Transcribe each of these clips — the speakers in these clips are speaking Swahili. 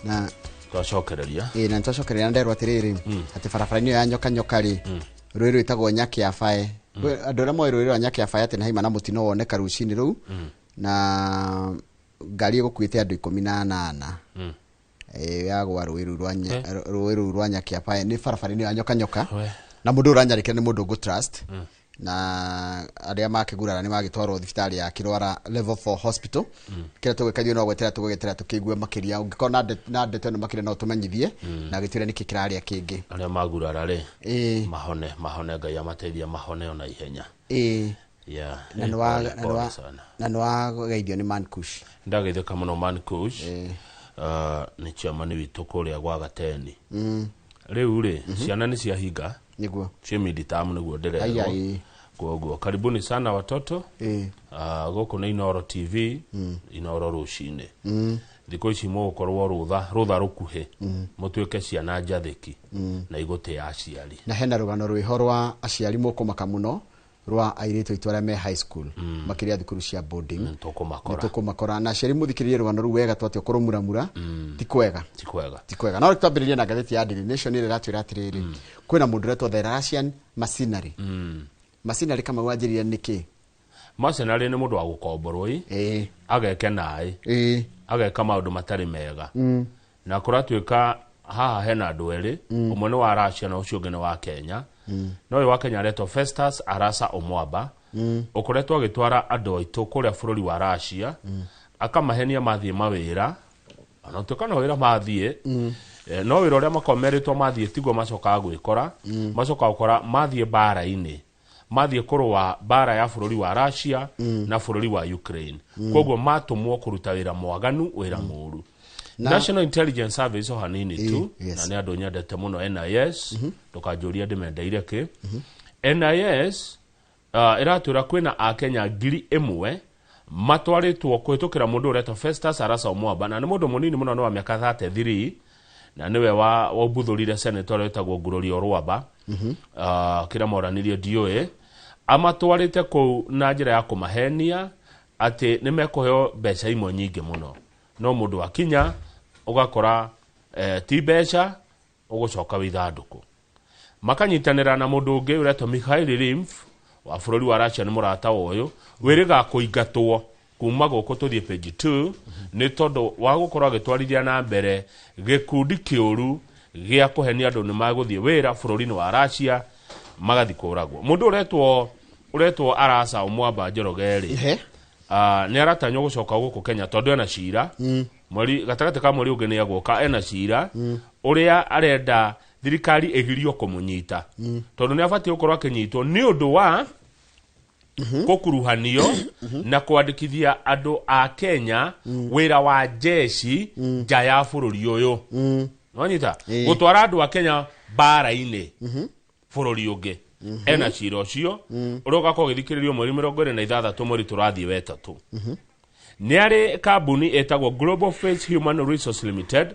na twacokereria na twacokereria nderwa atiriri ati barabara-ini ya nyoka ri rwiro itagwo nyaki ya bae andu aria moe rwiro nyaki ya bae ati na haima na mutino woneka rucini ruu na ngari igukuite andu 18 yagwa rwiro rwa nyaki ya bae ni barabara-ini ya nyoka na mundu uranyarikira ni mundu go trust na aria makigurana ni magitwarwo thibitari ya Kirwara level 4 hospital kira tugikathio no gwetera tukiigwe makiria ungikona na ndeto no makiria no tumenyithie na gitire niki kiraria kingi aria magurara ri mahone ngai amateithia mahone ona ihenya na no geithio ni Mankush ndageithio muno Mankush ni chairman witu kuria gwa Gateni riu ri ciana ni ciahinga niguo chemidi tamu niguo ndirego gogo karibuni sana watoto goko na Inoro TV Inoro rucine thiko ici mukorwo rutha rukuhe mutuike ciana njathiki na igote ya aciari na hena rugano rwiho rwa aciari mukumaka muno rwa airitu itwara me high school makiria thukuru cia boarding tukumakora na aciari muthikiririe rugano ru wega twatio kurumuramura ti kwega no twambiririe na gatheti ya Daily Nation ile ratwira atiriri kwina mundu retwo the Russian machinery kama wajiria niki machinery ni mundu wa gukomborwo agekena ageka maundu matari mega na kuratwika haha hena andu eri umwe ni wa Russia na ucio ngene wa Kenya no we wa Kenya retwo Festus Arasa Omwaba ukoretwo agitwara andu aitu kuria bururi wa Russia akamahenia mathie mawira anatokana wira mathie no wira uria makomeretwo mathie tigwo macoka gwikora macoka gukora mathie bara-ini mathie kurwa bara ya bururi wa Russia na bururi wa Ukraine koguo matumwo kuruta wira mwaganu wira muru National Intelligence Service hanini tu na ni andu nyendete muno NIS tukajuria ndimendeire ki NIS iratwira kwina akenya 1000 matwaritwo kuhitukira mundu uretwo Festus Arasa Omwaba na ni mundu munini muno no wa miaka 33 na niwe wa buthurire senator wetagwo Ngururi Orwaba kira moranirio DOA amatwarite ku na njira ya kumahenia ati nimekuheo mbeca imwe nyingi muno no mundu wa Kinya ugakora ti mbeca ugucoka withanduku makanyitanira na mundu ungi uretwo Mikhail Rimf wa bururi wa Russia ni murata uyu wiriga kuingatwo kuma goko tuthie page 2 ni tondu wa gukorwa gitwarithia na mbere gikundi kiuru gia kuhenia andu ni maguthie wira bururi-ini wa Russia magathi kuragwo mundu uretwo Arasa Omwaba Njorogeri ni aratanywo gucoka guku Kenya tondu ena cira mweri gatagate ka mweri ugene ya goka ena cira uria arenda thirikari egirio kumunyita tondu ni abatie gukorwa kinyitwo ni undu wa kukuruhanio na kwandikithia andu a Kenya wira wa jeshi nja ya bururi uyu nonyita gutwara andu a Kenya bara-ini bururi ungi ena cira ucio uroga ko githikiririo mweri 26 mweri turathie wetatu ni ari kambuni etagwo Global Face Human Resource Limited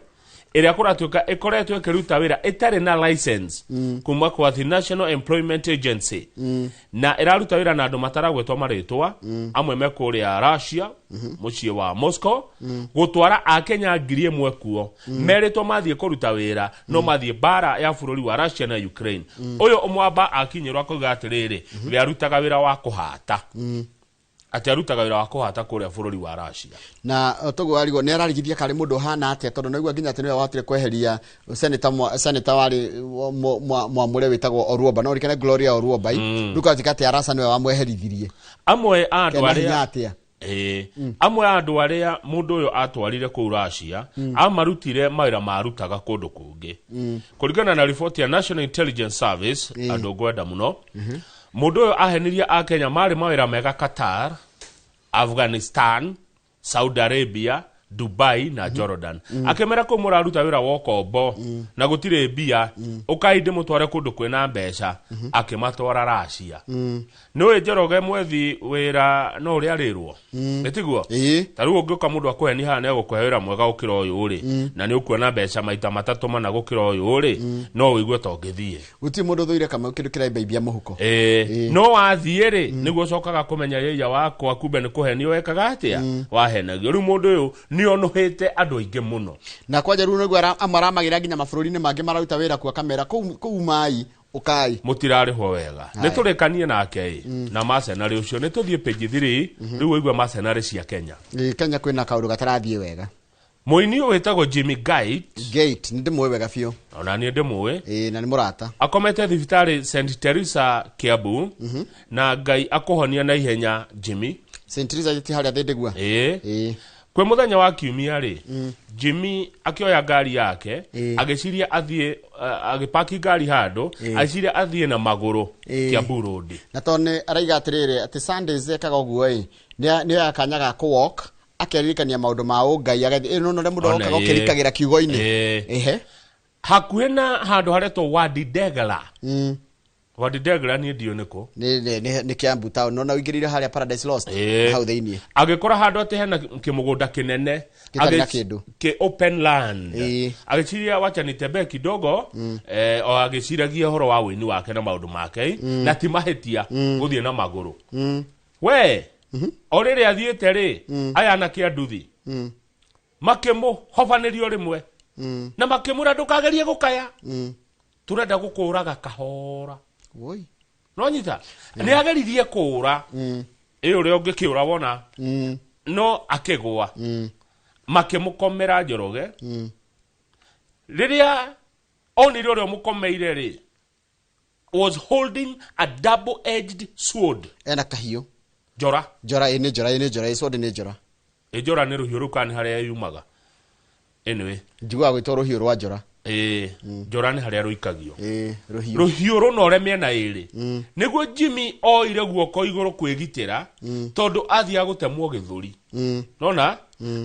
iria kuratuka ikoretwo ikiruta wira itari na license kuma kwa the National Employment Agency na iraruta wira na andu mataragwetwo maritwa amwe mekuria Russia mucie wa Moscow gutwara akenya 1000 kuo meritwo mathie kuruta wira no mathie bara ya bururi wa Russia na Ukraine uyu Omwaba akinyirwa kuga atiriri we arutaga wira wa kuhata ati arutaga wira wa kuhata kuria bururi wa Russia na togo arigo ne ararigithia kare mundu hana ate tondu noigwa nginya ati niwe watire kweheria senator wari mwamure witagwo Orwaba no rikane Gloria Orwaba ruka tikati Arasa niwe wamweherithirie amwe andu aria amwe andu aria mundu uyu atwarire ku Russia amarutire mawira marutaga kundu kungi kuringana na report ya National Intelligence Service andu gwenda muno mundu uyu ahenirie akenya mari mawira mega Qatar Afghanistan Saudi Arabia Dubai na Jordan akemera ko muraruta wira wokombo na gutire bia ukaide mutware kundu kwina mbeca akimatwara Russia no Njoroge mwethi wira no uri arirwo etiguo taru ungiuka mundu akuheni hana gukuhe wira mwega ukira uyu uri na ni ukuona mbeca maita matatu mana gukira uyu uri no wigue to ngithie uti mundu thuire kama kindu kiraibia muhuko no wathie ri niguo cokaga kumenya yeya wako akube ni kuheni wekaga atia wahenagio ru mundu uyu nionohete andu aingi muno na kwaje ru niguo amaramagira nginya mabũrũri-inĩ mangĩ mararuta wĩra kwa kamera kũu mai ukai mutirariho wega niturekanie nake na macenari ucio nituthie page 3 riu waigua macenari cia Kenya Kenya kwina kaundu gatarathie wega muini wetagwo Jimmy Gate ndimwe wega biũ ona ni ndimwe na ni murata akomete thibitari St Teresa Kiambu na Ngai akuhonia na ihenya Jimmy St Teresa yiti haria thendigua kwe muthenya wa kiumia ri Jimmy akioya ngari yake agiciria athie agipaki ngari handu agiciria athie na maguru Kiambu Road na tone araiga atiriri ati Sundays ekaga uguo ni akanyaga ku walk akeririkania maundu ma Ngai agathi no no mundu okaga ukirikagira kiugo-ini hakuhe na handu haretwo Wadidegla Wadidegla ni ndio niko ni Kiambu town no na uingirire haria Paradise Lost hau thiini agikora handu ate hena kimugunda kinene ke open land agiciria wacha nitembee kidogo o agiciragia horo wa wini wake na maundu make na ti mahetia guthie na maguru we orire athiete ri aya na kianduthi makemu hofanirio rimwe na makemura ndukagerie gukaya turenda gukuraga kahora woi no nyita ni ageririe kura uri ungikiura wona no akegwa makemukomera njoroge riria onire uri mukomeire ri was holding a double edged sword ena kahiyo njora ine sword ni njora njora ni ruhiu rukani haria yumaga anyway njigwa gwitwo ruhiu rwa njora njora ni haria ruikagio ruhiu runore miena iri niguo Jimmy oire guoko iguru kwigitira tondu athia gutemwo githuri nona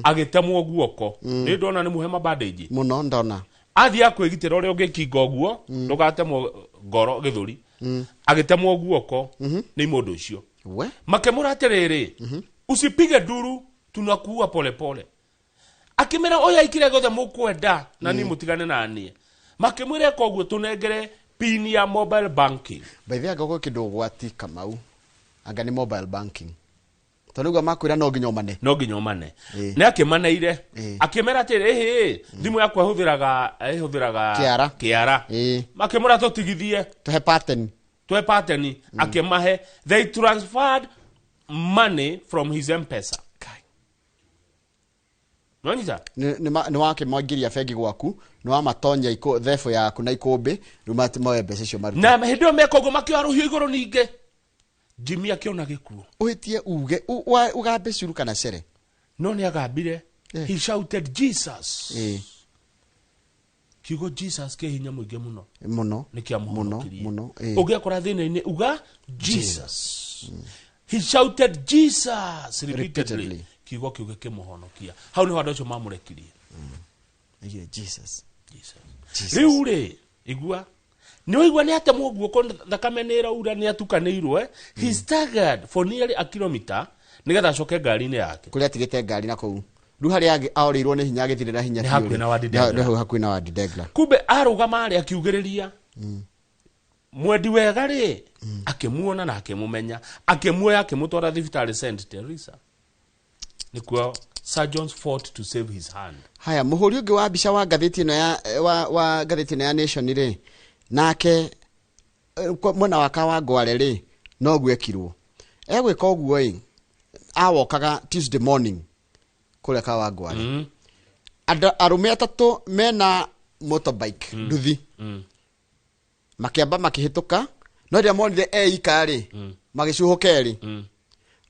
agitemwo guoko ni ndona ni muhema bandage muno ndona athia kwigitira uri ungikinga guo ndugatemwo ngoro githuri agitemwo guoko ni mundu ucio we makemura atiriri usipige duru tunakuwa pole pole akimera oya ikire gothe mukwenda na ni mutigane nani makemure koguo tunengere pin ya mobile banking by the way gogo kido gwati Kamau anga ni mobile banking tonuga makwira no ginyomane ne akimaneire akimera atiri thimu yakwa huthiraga kiara makemura totigithie tuhe pattern akimahe they transferred money from his M-Pesa Nonita ni wake mwangiria fegi gwaku no amatonya iko thefo yaku na ikumbi rumati moe mbeca cio maruta na hindo mekogo makio ruhiu iguru ninge Jimmy akiona gikuo uhitie uge ugambe curu kana cere no ni agambire he shouted Jesus kiugo Jesus ke hinya muingi muno ni kia muno ugekora thina-ini uga Jesus he shouted Jesus repeatedly kiugo kiuge kimuhonokia hau ni handu cio mamurekirie Jesus riu ri igua ni oigua ni atemwo guoko thakame ni raura ni atukanirwe he staggered for nearly a kilometer nigetha acoke ngari-ini yake kuria atigite ngari na kuu ru haria aorirwo ni hinya agithire na hinya hakuhi na Wadidegla kumbe arugama ari akiugiriria mwendi wega ri akimuona na akimumenya akimuoya akimutwara thibitari St Teresa nikuo surgeons fought to save his hand haya muhuri ungi wa bica wa gatheti ino ya wa gatheti ino ya Nation ri nake mwana waka wa Ngware ri no gwekirwo egwika uguo awokaga Tuesday morning kule ka wa Ngware arume atatu mena motorbike nduthi makiamba makihituka no ria monire ikari magicuhukeri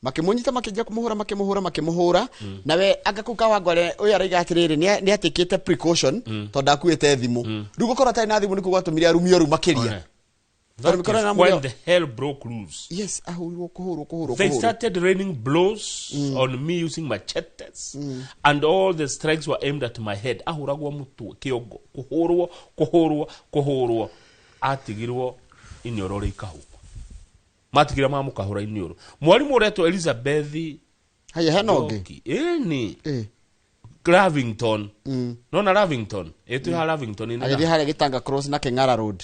makimunyita makija kumuhura nawe agakuka wa Ngware uyu araiga atiriri ni atikite precaution tonda akuite thimu rugo kora tai na thimu ni kugwatumire arumio ru makiria when the hell broke loose yes kuhuru they started raining blows on me using machetes and all the strikes were aimed at my head ahuragwo mutu kiongo kuhurwo atigirwo inioro ri kahuko matigira mamukahura inioro mwalimu uretwo Elizabeth haya henogi ni Lavington no na Lavington etu ha Lavington ni ari hare gitanga cross na Kengara road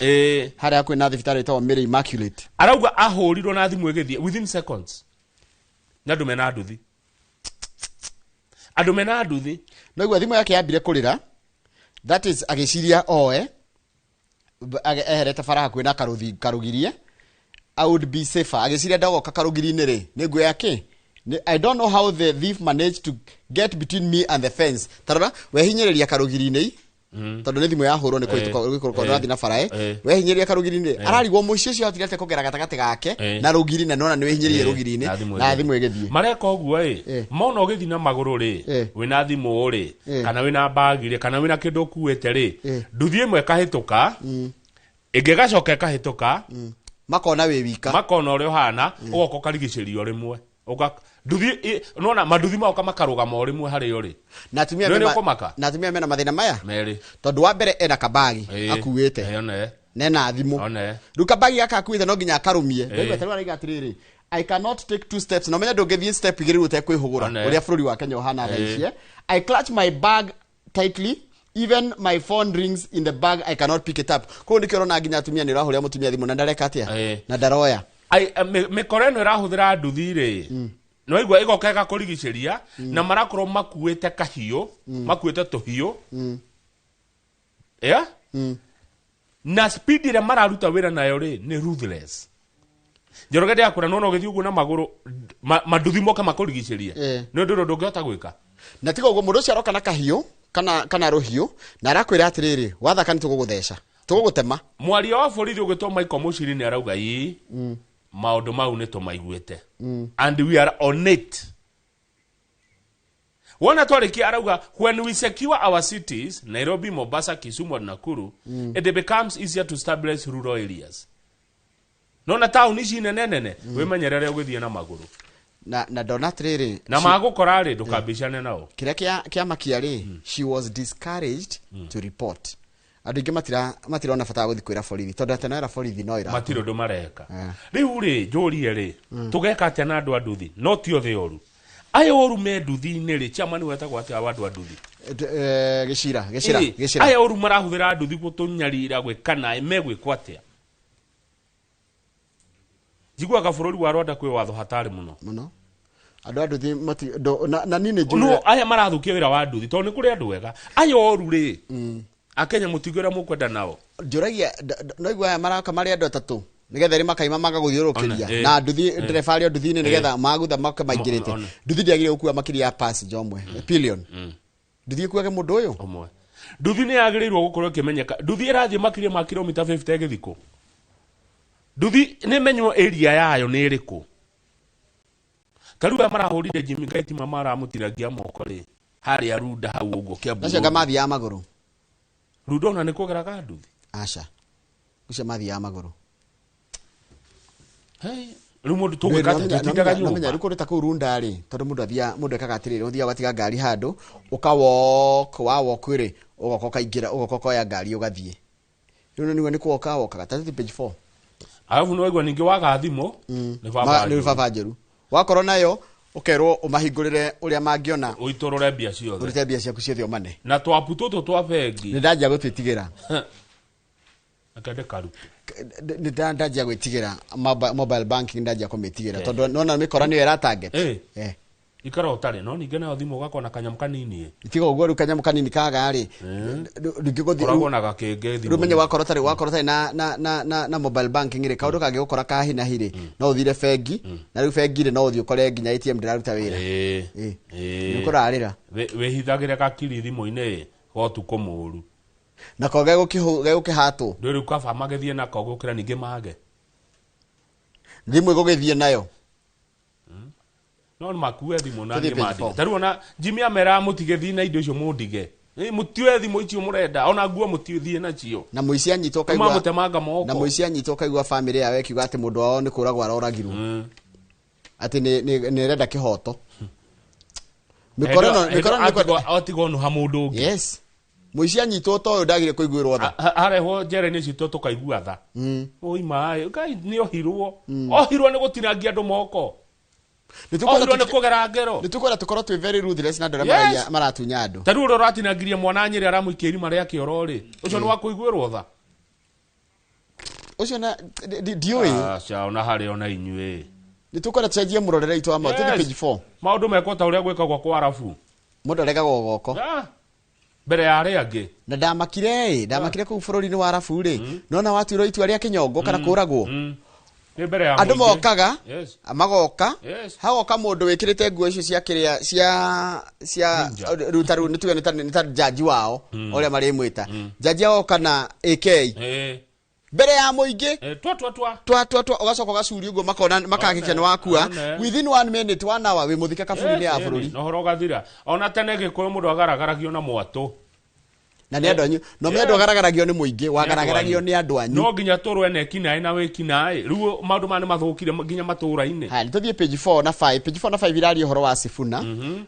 hare akwe na thibitari tawo Mary Immaculate arauga ahurirwo na thimu igithie within seconds na ndume na nduthi andu mena nduthi no igwa thimu yake yambire kurira that is agiciria oe eherete faraha kwina karugirie I would be safer agiciria ndagoka karugiri-ini ri ni nguo yake I don't know how the thief managed to get between me and the fence tarora wehinyiriria karugiri-ini tondu ni thimu yahurwo ni kuhituka rathi na farae wehinyiriria karugiri-ini ararigwo muici ucio hotirete kugera gatagati gake na rugiri na nona ni wehinyiririe rugiri-ini na thimu igithie mareka uguo mona ugithi na maguru ri wina thimu ri kana wina bagi ri kana wina kindu kuete ri nduthi imwe kahituka ingi gacoka kahituka makona we wika makona uri hana ugoko karigicerio rimwe nduthi nona manduthi mauka makarugama o rimwe hari uri na atumia mena mathina maya meri tondu wa mbere ena kabagi akuite nena thimu riu kabagi gaka akuite no nginya akarumie ndaiga tarwa raiga atiriri I cannot take 2 steps no menya ndungithie step igiri ute kwihugura uria bururi wa Kenya uhana raicie I clutch my bag tightly even my phone rings in the bag I cannot pick it up ko ndikiro na nginya atumia ni rahuria mutumia thimu na ndareka atia na ndaroya mikoreno irahuthira nduthi ri no igwa igokeka kurigiceria na marakorwo makuite kahiu makuite tuhiu na speed ire mararuta wira nayo ri ni ruthless njorogede yakura nono githi ugu na maguru manduthi moka makurigiceria no ndiro ndungihota gwika na tiga ugu mundu cio aroka na kahiu kana ruhiu na arakwira atiriri wathaka ni tugugutheca tugugutema mwaria wa borithi ugitwa Michael Muchiri ni arauga maundu mau ni tumaiguite and we are on it wona twariki arauga when we secure our cities Nairobi, Mombasa, Kisumu and Nakuru it becomes easier to stabilize rural areas nona town ici nene wimenyerere ugithie na maguru na donat riri na magukora ri ndukambicane nao kiria kia makia ri she was discouraged to report andu ingi matirona bata guthi kwira borithi tondu atena era borithi no ira matiro ndo mareka riu ri njurie ri tugeka atia na andu anduthi no ti othe oru ayo oru me nduthi-ini ri chama ni wetagwo atia wandu anduthi gicira ayo oru marahuthira nduthi gutunyarira gwikana megwikwa atia jiguaga bururi wa Rwanda kwi watho hatari muno andu anduthi na nini njure no aya marathukia wira wa nduthi tondu ni kuri andu wega ayo oru ri akenya mutigura mukwenda nao njuragia no igwa aya maraka mari andu atatu nigetha ri makaima magaguthiurukiria na nduthi nderefari o nduthi-ini nigetha magutha make maingirite nduthi ndiagire gukua makiri ya pass jomwe billion nduthi ikuage mundu uyu omwe nduthi ni yagirirwo gukorwo kimenyeka nduthi irathie makiri ma kilomita 50 egithiko nduthi ni menywo area yayo ni iriku taruga marahurire Jimmy Gaitima maramutiragia moko ri hari arunda hau uguo Kiambu acio ngamathi ya maguru rundo na nikugeraga nduthi aca ucio mathi ya maguru rumo tugweka titindaga nyumba namenya rukoreta ku runda ri tondu mundu ekaga atiriri uthia watiga ngari handu ukawalk ri ugokoka ingira ugokoka ya ngari ugathie riu niwe ni kuoka wokaga tatu page 4 alafu no igwa ningi waga thimo ni baba njeru wakorwo nayo ukerwo umahingurire uria mangiona uitorore mbia ciothe urite mbia ciaku ciothe umane na twapu tutu twa bengi ni ndajia gutwitigira akade karu ni ndajia gwitigira mobile banking ndajia kumitigira tondu nona mikora ni era target ikara utari no ninge nayo thimu gakona kanyamu kanini itigo uguo kanyamu kanini kaga ri ndingiguthi uragona gakenge thimu rumenye wakora tari na mobile banking ri kaundu kage gukora kahina hiri no uthire bengi na riu bengi ri no uthie ukore nginya ATM ndiraruta wira ni kurarira wehithagire kakiri thimu-ini gotuko muru na koge gukihatwo ndiru kaba magethie na koge ukira ninge mage thimu igugithie nayo no makue thimu na ngi madi taruona Jimmy amera mutigethi na indo icio mundige mutiwe thimu icio murenda ona nguo mutithie na cio na muici anyitwo kaigwa mutemanga moko na muici anyitwo kaigwa family yawe kiuga ati mundu wao ni kuragwa aroragirwo ati ni renda kihoto mikoro atigo no ha mundu ungi yes muici anyitwo to ndagire kuiguirwo tha hareho njere-ini citũ tukaigua tha oima ngai ni ohirwo ni gutinagia andu moko ohirwo ni kugera ngero nitukwenda tukorwo twi very ruthless na ndore maratunya andu taru ro ratinagiria mwana nyiri aramuikia irima ria kioro ri ucio ni wa kuiguirwo tha ucio na dioi ona hari ona inyue nitukwenda tucenjie murorere itu ama tuthi page 4 maundu mekwo ta uria gwikagwo kwa arafu Mundu aregaga goko. Mbere ya aria angi. Na ndamakire ku bururi-ini wa Arabu ri. Nona watuirwo itua ria kinyongo kana kuragwo. Andu mokaga magoka hagoka mundu wikirite nguo icio cia kiria cia rutaru nituge ni ta jaji wao oria mari mwita jaji agoka na AK mbere ya muingi twa ugacoka ugacuri uguo makona makagikia ni wakua within 1 minute 1 hour wi muthike kaburi-ini ya bururi no horo gathira ona tene gikuyu mundu agaragaragio na mwatu na ni andu anyu no me andu agaragaragio ni muingi wagaragaragio ni andu anyu no nginya turwe ne kinai na we kinai riu maundu mane mathukire nginya matura-ini ha nituthie page 4 na 5 page 4 na 5 irari horo wa Sifuna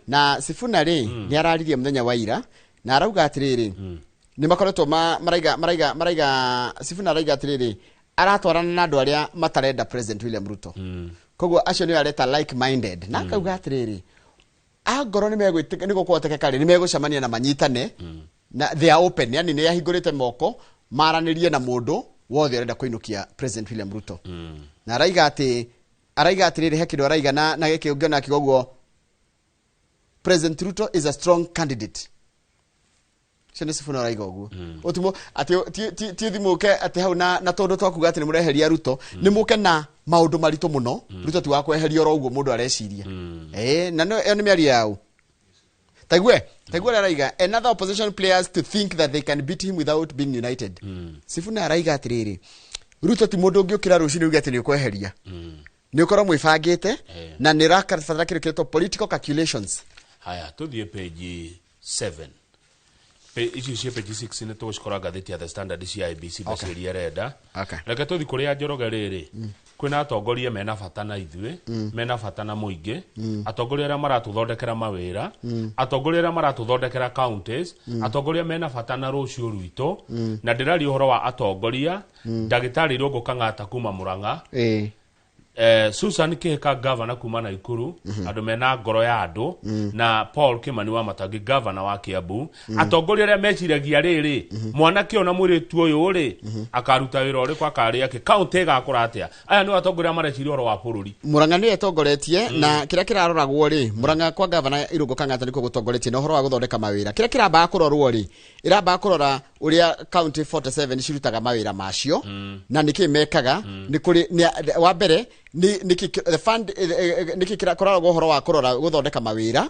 na Sifuna ri ni araririe muthenya wa ira na arauga atiriri ni makoretwo maraiga Sifuna araiga atiriri aratwarana na andu aria matarenda President William Ruto koguo acio ni areta like minded na akauga atiriri agoro ni megwitika ni gukwotekeka ri ni megucamania na manyitane na they are open yani ni yahingurite moko maranirie na mundu wothe arenda kuinukia President William Ruto na araiga atiriri hekido araiga na giki ungiona kigogo President Ruto is a strong candidate Shene Sifuna araiga uguo otumo ati ti thimuke ati hau na tondu twakuga ati ni mureheria Ruto ni muke na maundu maritu muno Ruto ti wa kweheria ro uguo mundu areciria na no ni miari yao Tagwe araiga another opposition players to think that they can beat him without being united Sifuna araiga atiriri Ruto ti mundu ngiukira rucini ugi ati ni kweheria ni ukora mwifangite na ni rakara kireketo political calculations haya tuthie page 7 ici cia page 6 ni tugucikora ngathiti ya The Standard cia IBC baciria renda reke tuthi kuria Njoroge riri kwina atongoria mena bata na ithuĩ mena bata na muingi atongoria aria maratuthondekera mawira atongoria aria maratuthondekera counties atongoria mena bata na rucio rwito na ndirari uhoro wa atongoria ndagitari Irungu Kang'ata kuma Murang'a Susan Kihika governor kuma Naikuru andu mena ngoro ya andu na Paul Kimani wa Matangi governor wa Kiambu atongoria aria meciragia riri mwanake ona mwiritu uyu ri akaruta wira uri kwa kari yake county igakura atia aya ni atongoria mareciria oro wa bururi Murang'a ni etongoretie na kiria kiraroragwo ri Murang'a kwa governor Irungu Kang'ata niko gutongoretie na uhoro wa guthondeka mawira kiria kiramba kurorwo ri iramba kurora uria county 47 cirutaga mawira macio na nikimekaga ni kuri wa mbere niki the fund niki kira uhoro wa kurora guthondeka mawira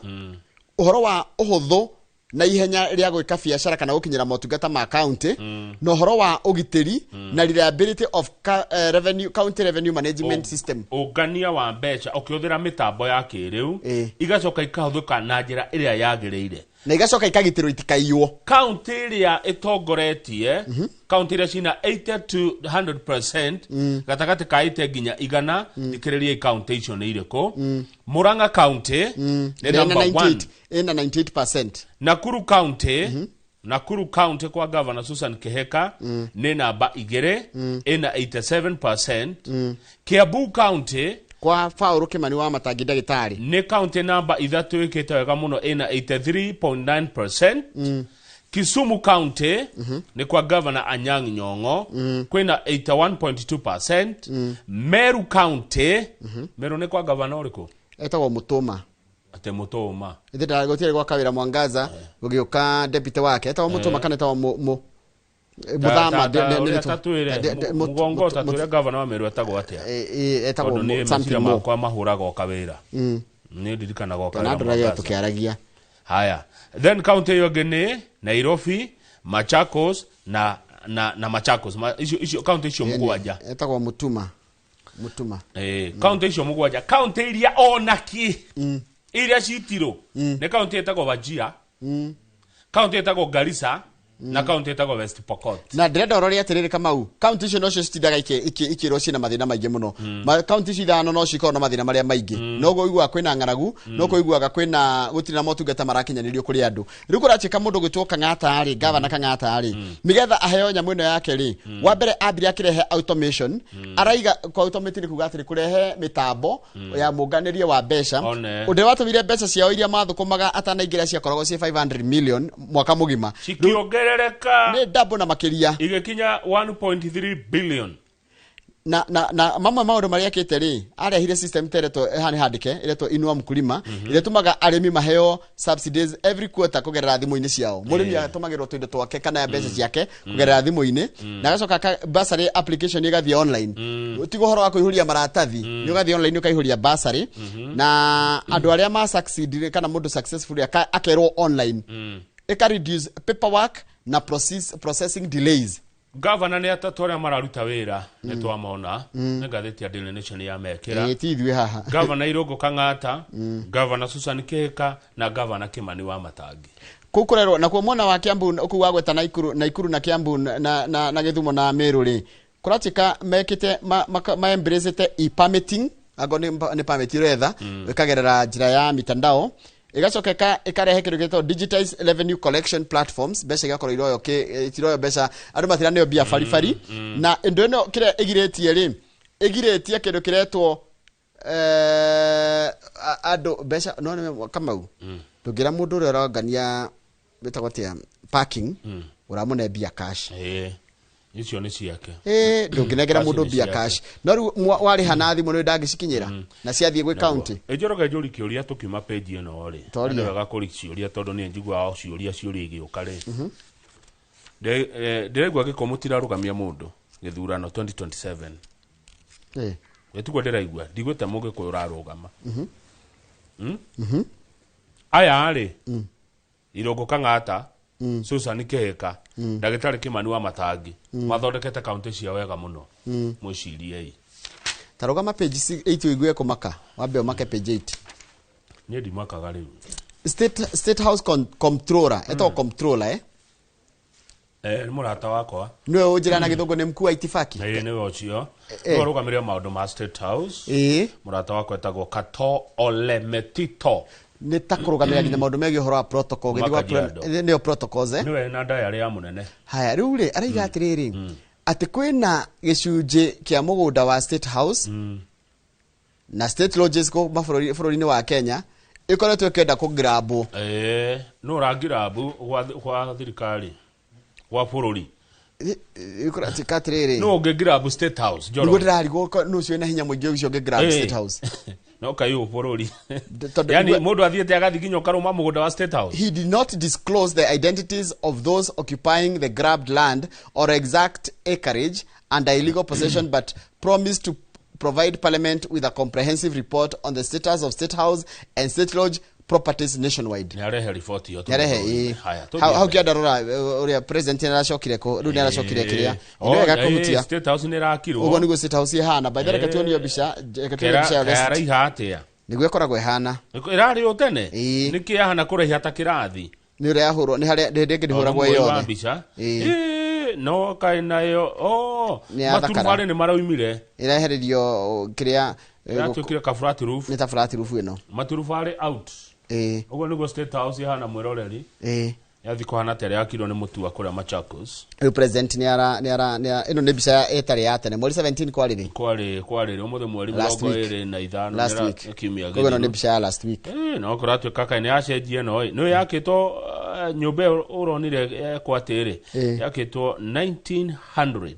uhoro wa uhuthu na ihenya ria gwika biacara kana gukinyira motungata ma county no uhoro wa ugitiri na reliability of county revenue management system ugania wa mbeca ukiuthira mitambo ya kiriu igacoka ikahuthuka na njira iria yagiriire na igacoka ikagitirwo itikaiyo county iria itongoretie county iria cina 80 to 100% gatagati ka ite nginya igana ikiriria county icio ni iriko Murang'a county ni number 1 ina 98%. Nakuru county kwa governor Susan Kihika ni namba 2 ina 87%. Kiambu county kwa Paul Kimani wa Matangi ndagitari ni county number 3 ikite wega muno ina 83.9%. Kisumu county ni kwa governor Anyang' Nyong'o kwina 81.2%. Meru county Meru ni kwa governor uriko etagwo Mutuma ate Mutuma ithira gotire kwa Kawira Mwangaza gugiuka deputy wake etagwo Mutuma kana etagwo muthama mugongo tatuire governor wa Meru etagwo atia etagwo something kwa mahuraga o kawira ni dirikana go kawira na ndoragia tukiaragia haya then county yogene Nairobi Machakos na Machakos icio county icio mugwanja etagwo Mutuma county icio mugwanja county iria onaki iria citiro ne county etagwo Wajir county etagwo Garissa na county etagwo West Pokot na ndĩrenda ũroria atĩrĩrĩ Kamau county icio no cio citindaga ikĩrwo ciĩ na mathĩna maingĩ mũno county icio ithano no cikorwo na mathĩna marĩa maingĩ no guiguaga kwĩna ng'aragu no kuiguaga kwĩna gũtirĩ na motungata marakinyanĩrio kũrĩ andũ rĩu kũratuĩka mũndũ gwĩtwo Kang'ata rĩ governor Kang'ata rĩ nigetha aheo nyamũ ĩno yake rĩ wa mbere ambire akĩrehe automation araiga kwa automation kuga atĩrĩ kũrehe mitambo ya mũnganĩrie wa mbeca ũndũ watũmire mbeca ciao iria mathũkũmaga atanaingĩra ciakoragwo ciĩ 500 million mwaka mũgima cikiongerereka ni double na makiria igekinya 1.3 billion na mamwe maundu maria akite ri arehire system tereto hani handike ireto Inua Mkulima ile tumaga arimi maheo subsidies every quarter kugerera thimu-ini ciao murimi atumagirwo tuindo twake kana mbeca ciake kugerera thimu-ini na gacoka bursary application igathie online utigo horo wa kuihuria maratathi ni ugathie online ukaihuria bursary na andu aria ma succeed kana mundu successfully akerwo online eka reduce paperwork na processing delays. Governor ne atatoria mararuta wira ne twamona ne gatheti ya Daily Nation ya mekira tithwe haha Governor Irungu Kang'ata Governor Susan Kihika na Governor Kimani wa Matangi kukurerwo na kwa mwana wa Kiambu ku wagweta Naikuru na Kiambu na Githumo na Meru ri kuratika mekite ma embracete e-permitting ago ni permit retha ikagerera njira ya mitandao igacokeka ikarehe kindu gitwa digitized revenue collection platforms besa igakora iroyo besa andu mathira neo bia farifari na ndo ino kire igiretie ri igiretie kindu kiretwo ado besa no kamau tugira mundu uri arangania betagwatia parking uramune bia cash icio ni ciake ndunginegera mundu bia cash no wari hana thimu no ndangicikinyira na ciathie gwe county ejoroga jori kiuria tukima page ino ri ndio wega kuri ciuria tondu ni njigwa ao ciuria igiuka ri ndiregwa gikomutira rugamia mundu githurano 2027 wetugo ndiraigwa ndigwete muge ko urarugama aya ri Irungu Kang'ata Susan Kihika Ndagitari Kimani wa Matangi mathondekete county cia wega muno mucirie tarugama page 8 igwe kumaka wambe make page 8 ni ndi makaga riu state house comptroller eto comptroller ni murata wakwa niwe ujira na Githungu ni mkuu wa itifaki ni we ucio no rugamiria maundu ma state house murata wakwa etagwo Kato Olemetito ni takurugamira nginya maundu megi horo wa protocol githwa ni protocols niwe na diary ya munene haya riu ri araiga atiriri ati kwina gicunje kia mugunda wa state house na state lodges ko mafurori-ini wa Kenya ikoretwo ikenda ku grab no ra grab kwa thirikari wa bururi ikoratika atiriri no ge grab state house joro ndirarigo no cio na hinya muingi ucio ge grab state house no kayo bururi yani mundu athiete agathiginyo karuma mugunda wa state house. He did not disclose the identities of those occupying the grabbed land or exact acreage under illegal possession but promised to provide parliament with a comprehensive report on the status of state house and state lodge properties nationwide. Yarehe report yo to. Yarehe how kiadarora uri president na shokire ko ru na shokire kiria ndega kumutia state house ni rakirwo ugo nigo state house ihana by the way katoni yobisha ya ihatia nigwe koragwo ihana irari utene niki ahana kurehi hata kirathi ni uri ahurwo ni hari ndege ndihuragwo yo mbica no kai nayo maturubare ni maraumire iraheririo kiria yatukire ka flat roof ni ta flat roof ino maturubare out ugo nigo state house ihana mwiroreri yathi kuhana tere yakirwo ni mutua kuria Machakos president ni ara ino ni bica etari ya tene mweri 17 kwari umuthe mweri 25 last week kiumia githiro ni bica last week no kuratwe kaka ni acenjie no yakitwo nyumba uronire kwatiri yakitwo 1900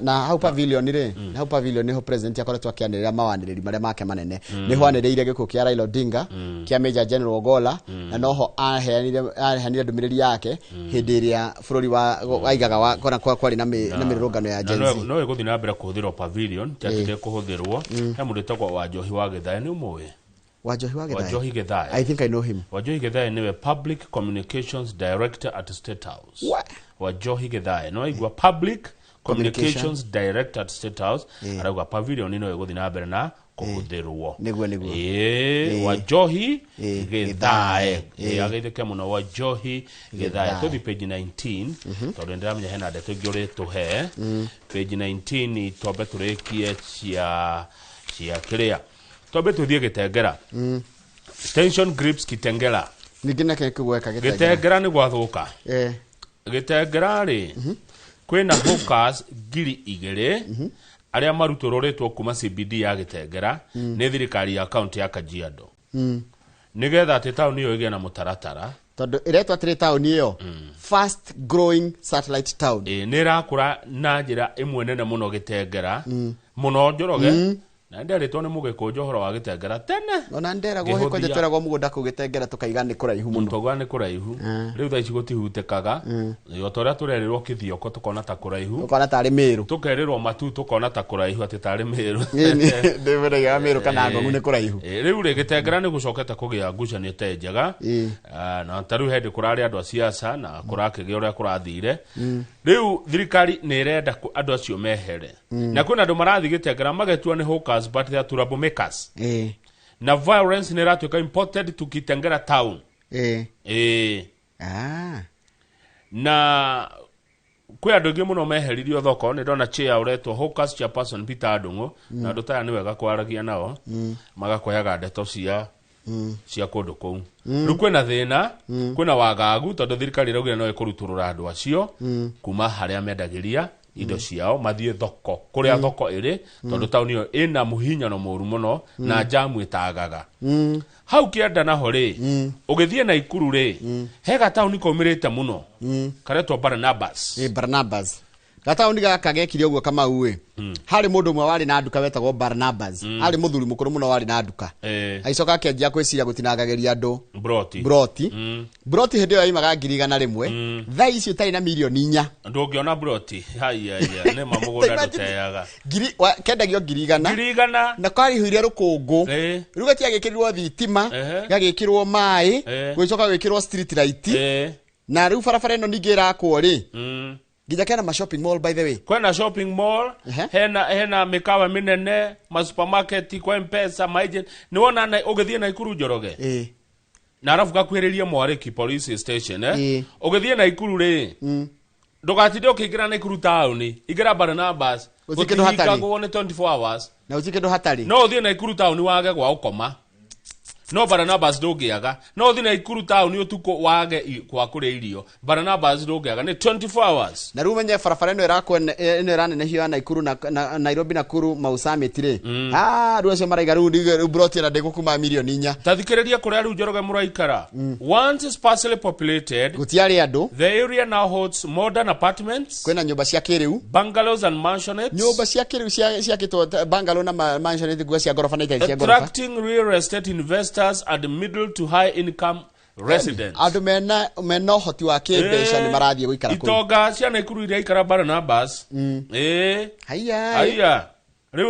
na how pavilion ire how pavilion ho president yakoretwo akianirira mawaniriri maria make manene ni hwaniriire gikuo kia Raila Odinga kia Major General Ogolla na noho aheanire ndumiriri yake hindi iria bururi waigaga wa kwari na mirurungano ya Gen Z no iguthi na mbere kuhuthirwo pavilion yakite kuhuthirwo he mundu tagwo Wanjohi wa Githai ni umuwe Wanjohi Githai I think I know him Wanjohi Githai niwe public communications director at State House Wanjohi Githai no igwa public communications director at State House arauga pavilion ino iguthi na mbere na kuhuthirwo niguo Wanjohi Githai agithike muno Wanjohi Githai to page 19 tondu ndiramenya hena ndeto ngiri tuhe page 19 tobe turekie cia kiria tobe tuthie Gitengera tension grips Kitengela ningine kigweka Gitengera ni gwathuka Gitengera ri kwina hookers ngiri 2 aria maruturoretwo kuma CBD ya Gitengera ni thirikari ya county ya Kajiado nigetha ati tauni yo igie na mutaratara tondu iretwa atiri town iyo fast growing satellite town ni rakura na njira imwe nene muno Gitengera muno Njoroge na nderitwo ni Mugikunju horo wa Gitengera tene ona nderagwo hikonje tweragwo mugunda ku Gitengera tukaiga ni kuraihu muno tugwa ni kuraihu riu tha ici gutihutikaga yo toria turerirwo Kithioko tukona ta kuraihu tukona ta ari Miru tukerirwo Matu tukona ta kuraihu ati ta ari Miru ndivire ya Miru kana Ng'ong'u ni kuraihu riu ri Gitengera ni gucoketa kugia ngucanio te njega na taru hindi kurari andu a siasa na kurakigia uria kurathire riu thirikari ni irenda andu acio mehere na kwina andu marathi Gitengera magetua ni hawkers but they are troublemakers na violence ni ratuika imported to Gitengera town na kwi andu ingi muno meheririo thoko ni ndona chair uretwo hawkers chairperson Peter Adungu na andu taya ni wega kwaragia nao magakoyaga ndeto cia kundu kou riu kwina thina kwina wagagu tondu thirikari iraugire no ikuruturura andu acio kuma haria mendagiria indo ciao mathie thoko kuria thoko iri tondu tauni yo ina muhinyano muru muno na jamu itagaga hau kienda naho ri ugithie na Ikuru ri hega tauni komirite muno karetwo Barnabas gatauni gaka gekire uguo kama uwe hari mundu mwe wari na nduka wetagwo Barnabas hari muthuri mukuru muno wari na nduka aicoka akenjia kwiciria gutinagageria andu broti hindi yo imaga ngiriga rimwe tha icio tari na milioni 4 ndungiona broti haya ne mamugunda nduteyaga kendagio ngirigana na kwari huire rukungu riu gatia gekirirwo thitima gagikirwo mai gwicoka gwikirwo street light na riu barabara ino ningira akwo ri Gija kena ma shopping mall by the way. Kwena shopping mall, hena mikawa minene, ma supermarket, kwa M-Pesa, ma agent. Niwona na ugithie na Ikuru Njoroge. Na arafu gakwiriria Mwariki police station ugithie na Ikuru ri. Ndugatinde ukigira na Ikuru town, igira Barnabas. Uzikindo hatari. Gone 24 hours. Na uzikindo hatari. No uthie na Ikuru town wage gwa ukoma. No Barnabas ndungiaga no thina Ikuru town utuko wage kwa kure irio Barnabas ndungiaga ni 24 hours na rumenye farafara ino irakwo ino iranene hiyo na Ikuru na Nairobi na Kuru Summit ri ruacio maraiga ru broti na ndegukuma milioni 4 tathikiriria kuria ru Njoroge muraikara once sparsely populated gutiari andu the area now holds modern apartments kwena nyumba cia kiriu bungalows and mansionettes nyumba cia kiriu cia kitwa bungalow na mansionette gwa cia gorofa na cia gorofa attracting real estate investors at middle to high income residents andu mena hoti wa kibesha ni marathie guikara kuru itonga cia na Ikuru iria ikara Barnabas haya riu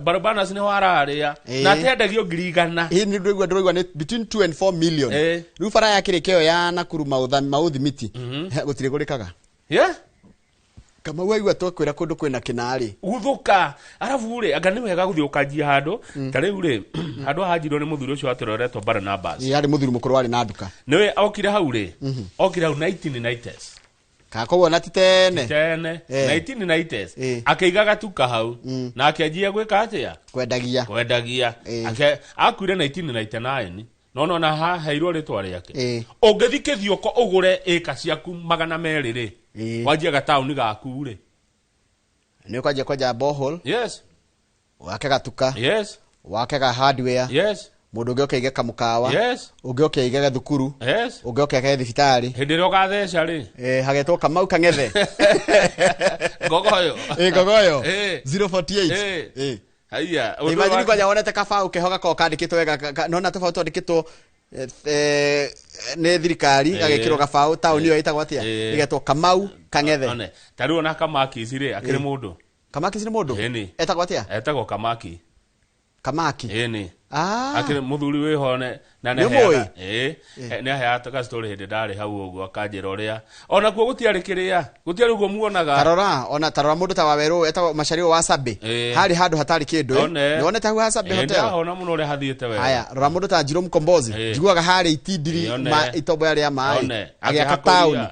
Barnabas ni wararia na tendagio ngirigana ni ndroigwa ni between 2 and 4 million riu fara ya kirikeo ya Nakuru mauthimiti gutire gurikaga kama waigwa twakwira kundu kwina kinari guthuka arafu ri anga ni wega guthii ukanjia handu tariu ri handu hajirwo ni muthuri ucio atiroretwo Barnabas yari muthuri mukuru wari na nduka niwe okire hau ri okire hau 1990s kakogwo na titene 1990s akeiga gatuka hau na akianjia gwika atia kwendagia akuire 1999 no na hairwo ritwa riake ungithi Kithioko ugure eka ciaku 200 ri wajia gatauni gaku ri ni kwaje koja borehole wake gatuka wake ga hardware mundu ungi ukaiga kamukawa ungi ukaiga thukuru ungi ukaiga thibitari hindi ro gatheca ri hagetwo Kamau Kang'ethe gogoyo 048 haya imagine kwaje wonete kaba ukihoga ko kandikitwo wega nona tofauti andikitwo ne thirikari agekirwo gabau town iyo itagwo atia igetwo Kamau Kang'ethe tariu na Kamaki cire akire mundu Kamaki cire mundu etagwo atia etagwo Kamaki akire muthuri wi hone na ne ne hayata story hindi ndari hau uguo akanjira uria ona kuo gutiari kiria gutiari uguo muonaga tarora mundu ta waweru etagwo Machario wa Sabe hari handu hatari kindu nionete hau Sabe hotel ona muno uri hathiete wega haya rora mundu ta Jerome Kombozi njiguaga hari itindiri itombo yari ya mai agiaka town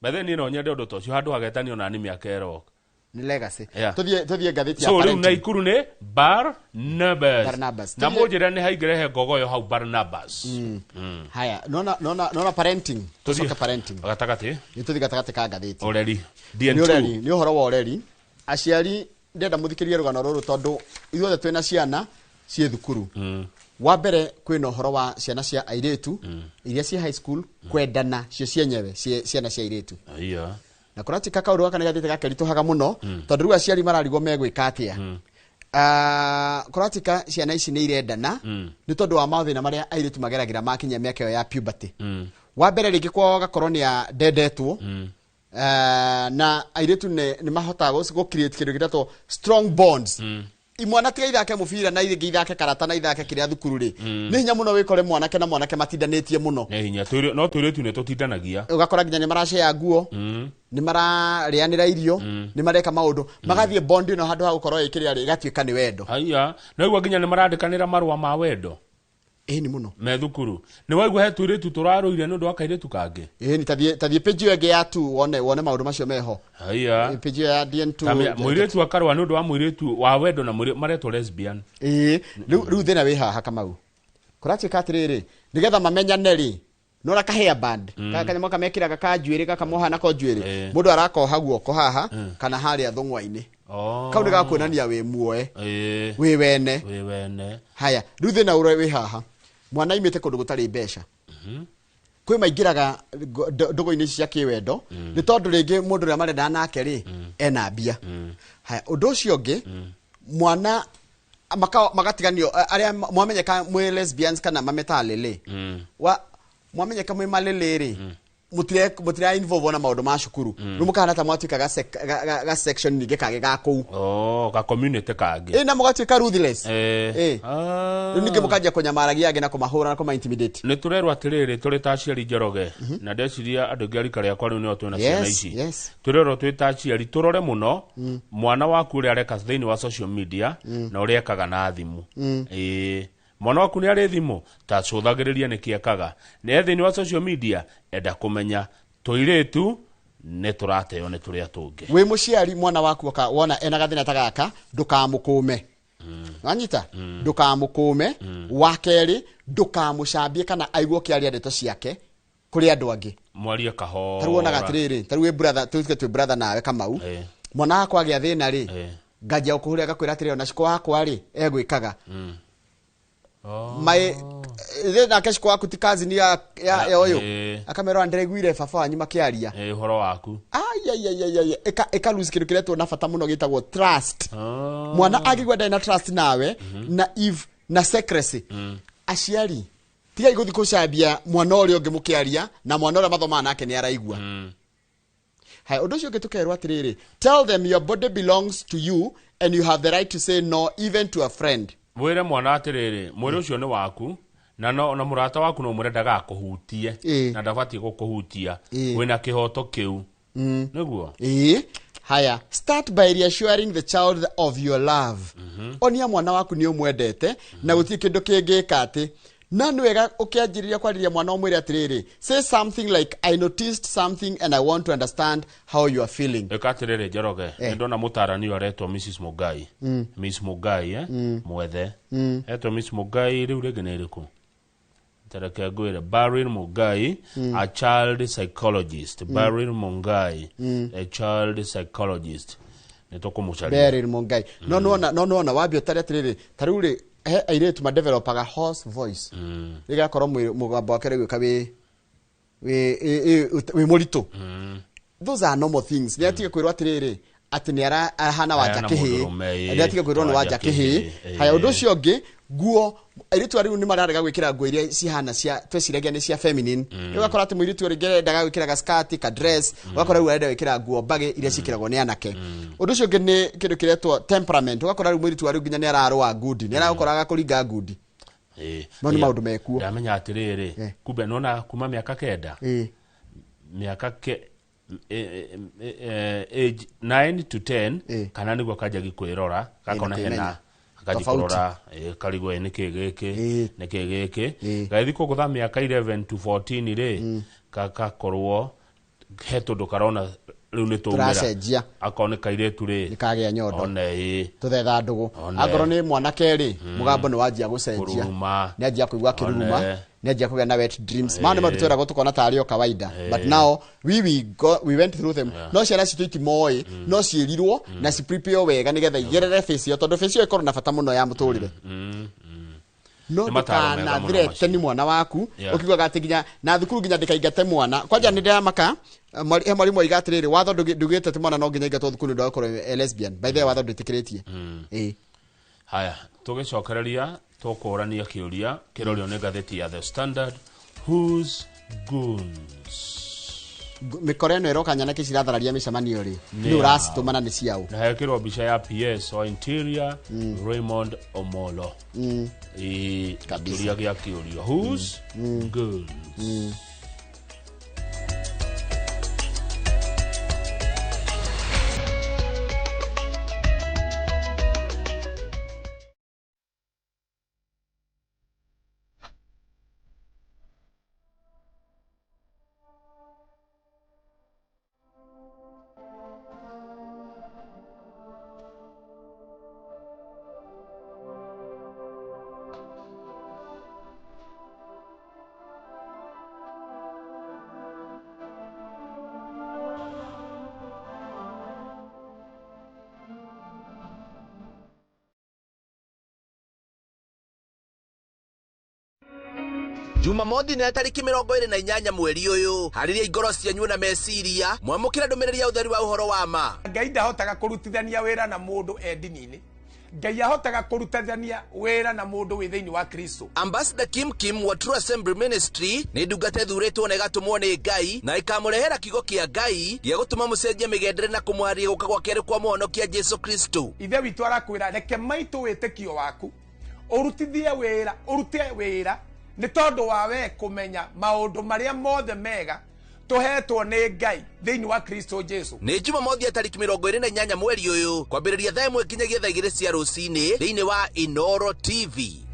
bethe ni no nyende undu tocio handu hagetani ona ni miaka ero ni legacy tuthie ngatheti ya parent so na Ikuru ne Barnabas na mojera ni haigrehe gogoyo hau Barnabas haya nona parenting tusoka parenting gatakati tuthi gatakati ka ngatheti oreri ni uhoro wa oreri aciari ndenda muthikirie rugano ruru tondu ithuothe twina ciana cie thukuru wa mbere kwina horo wa ciana cia airetu iria cia high school kwendana cio cienyewe ciana cia airetu na kurati kaka uru kana gathite gakerituhaga muno tondu riu aciari mararigwo megwika atia kuratika ciana ici ni irendana ni tondu wa mathina maria airetu mageragira makinya miaka yo ya puberty wa mbere ringi kwa gakorwo ni ya dedetwo na airetu ni mahotaga go create kindu gitato strong bonds imwana tiga ithake mubira na iringi ithake karata na ithake kiria thukuru ri ni hinya muno wikore mwanake na mwanake matindanetie muno ni hinya no tuiretu ne tutindanagia ugakora ginya ni marashe ya nguo ni mararianira irio ni mareka maundu magathie bond no handu ha gukorwo ikiria ri gatuika ni wendo haya na igwa ginya ni marandikanira marua ma wendo ni muno me thukuru ni waigwa he tuiretu turaruire nundu wa kairetu kangi ni tathie page yege ya tu wone maundu macio meho haya page ya DN2 muiretu akarwa nundu wa muiretu wa wendo na mareto lesbian riu thina wi haha Kamau kurati katiriri nigetha mamenyane ri nora ka hair band kanyamo kamekiraga ka njuiri kakamoha nako njuiri mundu arakoha guoko haha kana haria thungwa-ini kau ni gakuonania wi muoe wi wene haya riu thina ure wi haha mwana imite kundu gutari mbeca kwi maingiraga ndogo-ini cia kiwendo ni tondu ringi mundu ria marenda nake ri ena mbia haya undu ucio ungi mwana magatiganio aria mwamenyeka mwe lesbians kana mametalele wa mwamenyeka mwe malele ri mutire involve na maundu ma cukuru rumukana ta mwatuika ga section ninge kage ga kou ga community kage na mugatuika ruthless ninge mukaje kunyamaragia age na kumahura na kuma intimidate ni turerwa atiriri turi ta aciari Njoroge na ndeciria andu ngari kare akwa riu ni otwe na ciana ici turerwa twi ta aciari turore muno mwana waku uri areka thiini wa social media na uri ekaga na thimu mwana waku ni ari thimu ta cuthagiriria ni kiekaga ni thiini wa social media enda kumenya tuiretu ne turateo ne turia tungi wi muciari mwana waku wona ena gathina ta gaka ndukamukume wanyita ndukamukume wakeri ndukamucambie kana aigwo kiaria ndeto ciake kuri andu angi mwarie kaho taruona gatiriri taruwe brother tu brother nawe Kamau mwana wakwa agia thina ri ngajia ukuhuria gakwira atiriri ona ciko wakwa ri egwikaga mai na keshiko waku tikazi ni ya oyo akamero andreguire baba wanyu makiaria horo waku eka lose kindu kiretwo na bata muno gitagwo trust mwana agigwa na trust nawe na if na secrecy aciari tiga iguthi kucambia mwana uri ungi mukiaria na mwana uri mathoma nake ni araigua hai undu ucio gitukerwa atiriri tell them your body belongs to you and you have the right to say no even to a friend wire mwana atiriri mwiri ucio ni waku na murata waku no murendaga kuhutie na ndabati gukuhutia wina kihoto kiu niguo haya start by reassuring the child of your love onia mwana waku ni umwendete na gutie kindu kingika ati na nwega ukianjiriria kwariria mwana omwire atiriri say something like I noticed something and I want to understand how you are feeling ekatiriri Njoroge ndona mutarani aretwo Mrs Mugai Miss Mugai mwethe etwo Miss Mugai riu regene iriku tareke gwire Beryl Mugai a child psychologist Beryl Mugai a child psychologist nitokumucaria Beryl Mugai no wabio tare atiriri taruri airetu ma developaga hoarse voice igakorwo mugambo wake gwika wi murito those are normal things ni atige kwirwa atiriri ati ni arahana wanja kihi ni atige kwirwa ni wanja kihi haya undu ucio ngi guo airetu ari ni mararega gwikira nguo iria cihana cia tweciragia ni cia feminine ugakora ati muiritu uri ngerenda gwikira ga skirt ka dress ugakora uri arenda gwikira nguo bage iria cikiragwo ni anake undu ucio ngi ni kindu kiretwo temperament ugakora uri muiritu ari nginya ni ararwa good ni arakoraga kuringa good mani maundu mekuo ndamenya atiriri kumbe nona kuma miaka kenda miaka age 9 to 10 kana niguo kaja gikwirora gakona hena akajikorora karigwe nikigiki gaithi kugutha miaka 11 to 14 ri kakakorwo hetundu karona riu ni tumira akoneka iretu ri nikagia nyondo tuthetha ndugu angoro ni mwanake ri mugambo ni wajia gucenjia ni ajia kuigwa kiruruma ni ajia kugea na wet dreams maana madutera gutukona tario kawaida but now we went through them no ciana citwiti moi no ciirirwo na ci prepare wega nigetha igerere face yo tondu face yo ikorwo na bata muno ya muturire no kana threat ni mwana waku ukigwa ati ginya na thukuru ginya ndikaingate mwana kwanja ni ndiramaka mwalimu igatiriri watho ndugite ti mwana no ginya ingatwo thukuru ndo akoro lesbian by the way watho nditikiretie haya tugicokereria tukurania kiuria kirorio ni gatheti ya The Standard. Who's goons? Mikoreno eroka nyana kicirathararia micemanio ri ni urasitumana ni ciao na hekirwo bica ya PS o interior Raymond Omolo kabisa ya kiuria. Who's goons? Jumamothi na tariki 28 mweri uyu hariria igoro cianyu na meciria mwamukira ndumiriri ya utheri wa uhoro wa ma. Ngai ndahotaga kurutithania wira na mundu endini-ini. Ngai ahotaga kurutithania wira na mundu wi thiini wa Kristo. Ambassador Kim wa True Assembly Ministry ni ndungate thuritwo na igatumwo ni Ngai na ikamurehera kigo kia Ngai gia gutuma mucenjie migendere na kumwaria guka gwa keri kwa muhonokia Jesu Kristo. Ithe witu arakwira reke maitu witikio waku urutithie wira ni tondu wa we kumenya maundu maria mothe mega tuhetwo ni Ngai thiini wa Kristo Jesu. Ni Jumamothi ya tariki 28 mweri uyu kwambiriria thaa 1 kinyagia thaa 2 cia rucini thiini wa Inoro TV.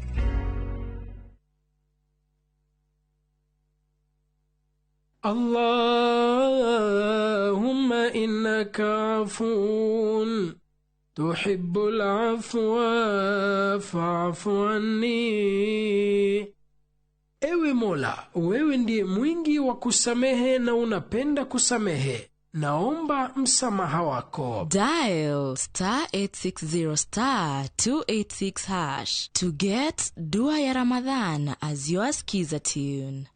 Allahumma innaka afun tuhibbul afwa fa'fu anni. Ewe Mola, wewe ndiye mwingi wa kusamehe na unapenda kusamehe. Naomba msamaha wako. Dial *860 *286# to get Dua ya Ramadhan as your skiza tune.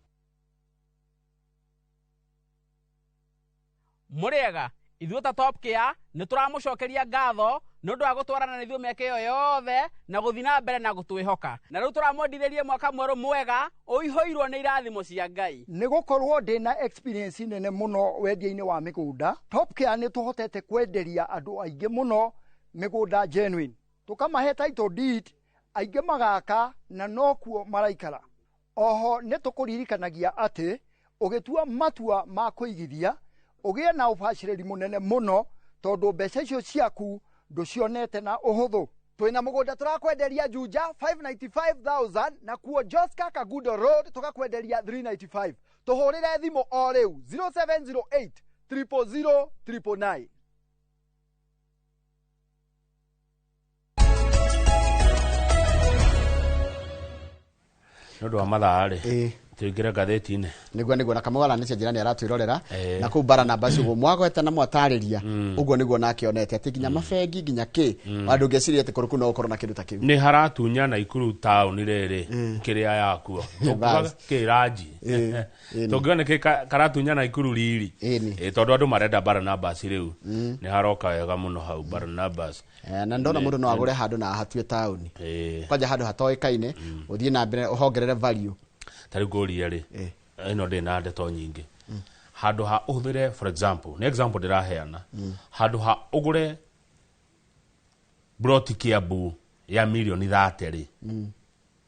Muriega, ithuota Top Care nituramucokeria ngatho nundu wa gutwarana na ithuo meke yo yothe na guthina mbere na gutwihoka na riu turamwendithĩrie mwaka mweru mwega uihoirwo ni irathimo cia Ngai. Ni gukorwo ndina experience nene muno wendia-ini wa migunda. Top Care ni tuhotete kwenderia andu aingi muno migunda genuine, tukamahe title deed aingi magaka na nokuo maraikara. Oho ni tukuririkanagia ati ugitua matua ma kuigithia ugie na ubaciriri munene muno tondu mbeca icio ciaku nducionete na uhuthu. Twina mugunda turakwenderia Juja 595,000 na kuo Joska Kagudo Road tukakwenderia 395. Tuhurire thimu o riu 0708 000 999. Nundu wa mathaari tuingira gatheti-ini niguo na kamwala ni jirani aratwirorera na ku bara namba cio mwagweta na mwatariria uguo niguo nake onete ati ginya mafengi ginya ki andu ngeciria ati kuruku no ukorwo na kindu ta kiu ni haratunya na Ikuru town riri kiria yakuo tukuga kiraji tugione ki karatunya na Ikuru riri tondu andu marenda bara namba riu ni haroka wega muno hau bara namba na ndona mundu no agure handu na hatue town kwanja handu hatoikaine uthie na mbere uhongerere value tari goria ri ino ndi na ndeto nyingi handu ha uthire for example ni example ndiraheana handu ha ugure broti Kiambu ya milioni 30 ri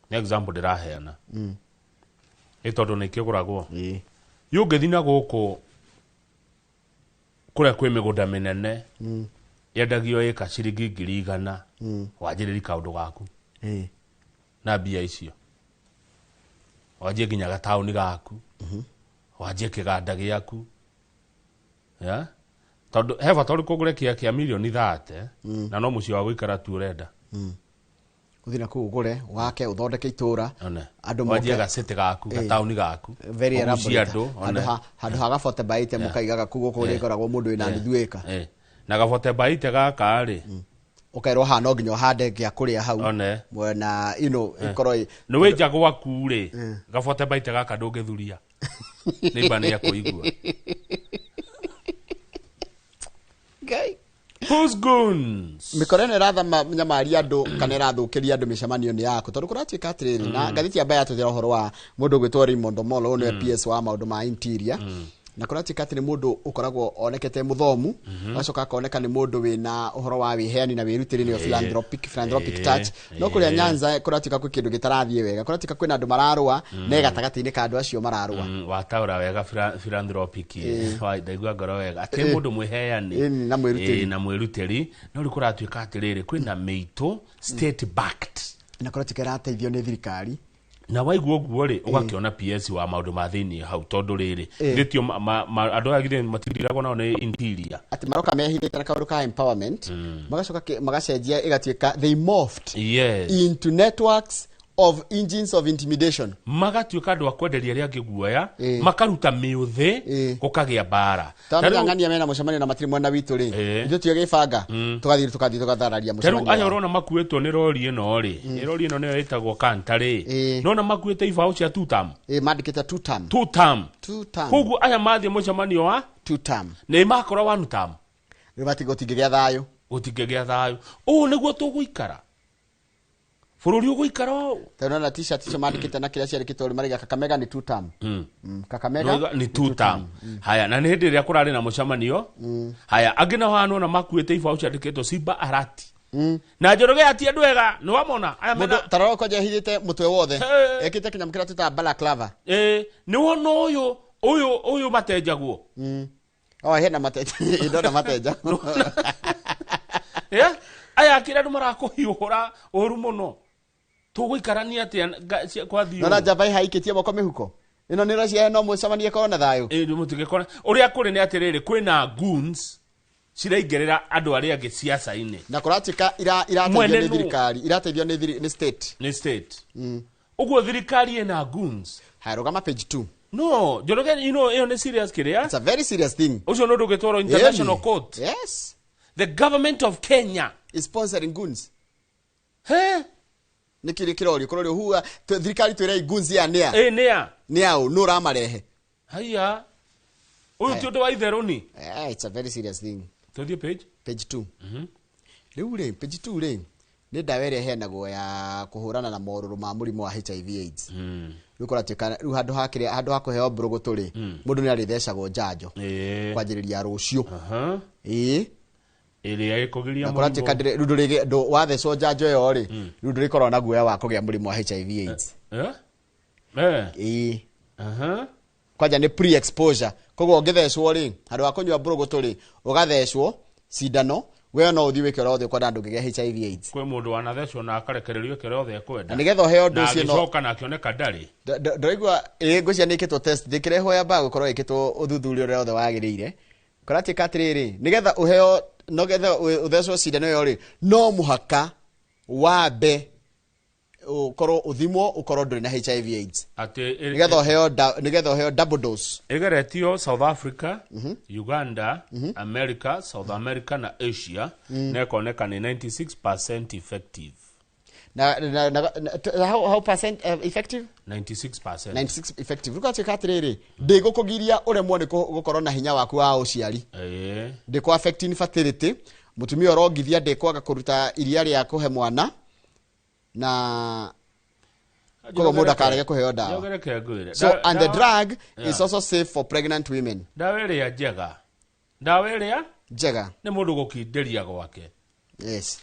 ni example ndiraheana itondo ni kiguragwo yungithina guku kuria kwi migunda minene yendagio eka ciringi 100,000 wanjiriri kaundu gaku na bia icio wajie ginya gatauni gaku wajie kiganda giaku ya tondu heva tori kugure kia milioni 30 na no mucio wa guikara tu urenda uthina kugure wake uthondeke itura andu wajie gacete gaku gatauni gaku very elaborate handu hagafote baite mukaigaga kugo kuri koragwo mundu ina nithuika na gafote baite gaka ri ukairwo ha no nginya hande gya kuria hau one na ikoro no weja gwaku ri gabote baite gaka ndungithuria ni bana ya kuigua okay who's goons mikorene ratha nyamari andu kana rathukiria andu micemanio ni yako tondu kuratuika atiriri na ngathiti ya baya tuthira uhoro wa mundu gwitwo Raymond Omolo ni PS wa maundu ma interior na kuratuika atiri mundu ukoragwo onekete muthomu acoka akoneka ni mundu wina uhoro wa wiheani na wirutiri ni philanthropic touch no kuria Nyanza kuratuika kwi kindu gitarathie wega kuratuika kwina andu mararua na gatagati-ini ka andu acio mararua wataura wega philanthropic wa ndaigua ngoro wega ati mundu mwiheani na mwirutiri no rikuratuika atiriri kwina meitu state backed na kuratuika rateithio ni thirikari na waigua guo ri ugakiona PS wa maundu ma thini hau tondu riri nditio andu agire matirirago nao ni interior ati maroka mehithite na kaundu ka empowerment magacoka magacenjia igatuika they morphed into networks of engines of intimidation magatuika andu akwenderia ria ngiguoya makaruta miuthi gukagia bara tandå ngania mena mucemanio na matiri mwena witå rä ithu tuge gibanga tugathii tugathararia mucemanio aya urona makuetwo ni rori ino ri rori ino niyo itagwo kanta ri nona makuete ibao cia tutam mandikite tutam koguo aya mathie mucemanio wa tutam ni makora one term ni batigo tingegea thayo gutingegea thayo niguo tuguikara Fururi uguikara tena na t-shirt icio mandikite na kila ciarikite uri mariga Kakamega ni two term Kakamega ni two term haya na ni hindi ria kurari na mucemanio haya agina hano na makuete ibao ciandikitwo Simba Arati na Njoroge ati andu ega ni wamona aya mundu taroko je hithite mutwe wothe ekite kinyamukira tuta balaclava ni wono uyu matejaguo hena mateja idona mateja aya akira andu marakuhiuhura uru muno tuguikarania atia kwa thio na jabai haikitie moko mihuko ino ni racia no mucemanie korona thayo mutigekora uria kuri ni atiriri kwina goons ciraingerera andu aria angi siasa-ini na kuratika irateithio ni thirikari irateithio ni state uguo thirikari ina goons hairugama page 2 no Njoroge iyo ni serious kiria it's a very serious thing ucio no ndugitwaro international court yes the government of Kenya is sponsoring goons nikiri kirori kurori huwa thirikari twire goons ya nia nia no ramarehe haya uyu ti undu wa itheruni it's a very serious thing tuthie page 2 riu page 2 ri ni ndawa ĩrĩa ĩheanagwo ya kuhurana na morũrũ ma mũrimũ wa HIV AIDS riu kũratuĩka riu handũ ha kũheo mbũrũgũtũ ri mũndũ nĩ arĩthecagwo njanjo kwanjĩrĩria rũciũ ĩrĩa ĩkũgiria mũrimũ kũratuĩka riu ndũrĩ wathecwo njanjo ĩyo ri riu ndũrĩkorwo na guoya wa kũgĩa mũrimũ wa HIV AIDS kwanja nĩ pre exposure koguo ũngĩthecwo ri handũ ha kũnyua mbũrũgũtũ ri ũgathecwo cindano we no uthi weke rothe kwa ndandu ngege HIV AIDS kwe mundu wanathecwo na akarekererio ke rothe kwenda na nigetho heo ndu cio no acoka na akioneka ndari ndoigwa ngucia nikitwo test dikireho ya ba gukorwo ikitwo uthuthurio rothe wagirire korati katiriri nigetha uheo no getha uthecwo cindano yo ri no muhaka wabe ukorwo uthimwo ukorwo nduri na HIV AIDS ati nigetha heo double dose igeretio South Africa Uganda America South America na Asia na koneka ni 96% effective how percent effective 96% effective ruka katiriri ndigukugiria uremwo ni gukorwo na hinya waku wa uciari ndiko affecting fertility mutumia urongithia ndikwaga kuruta iria ria kuhe mwana na kwa muda karege kuheo dawa so and the drug is also safe for pregnant women dawa ria njega ni mundu gukinderia gwake yes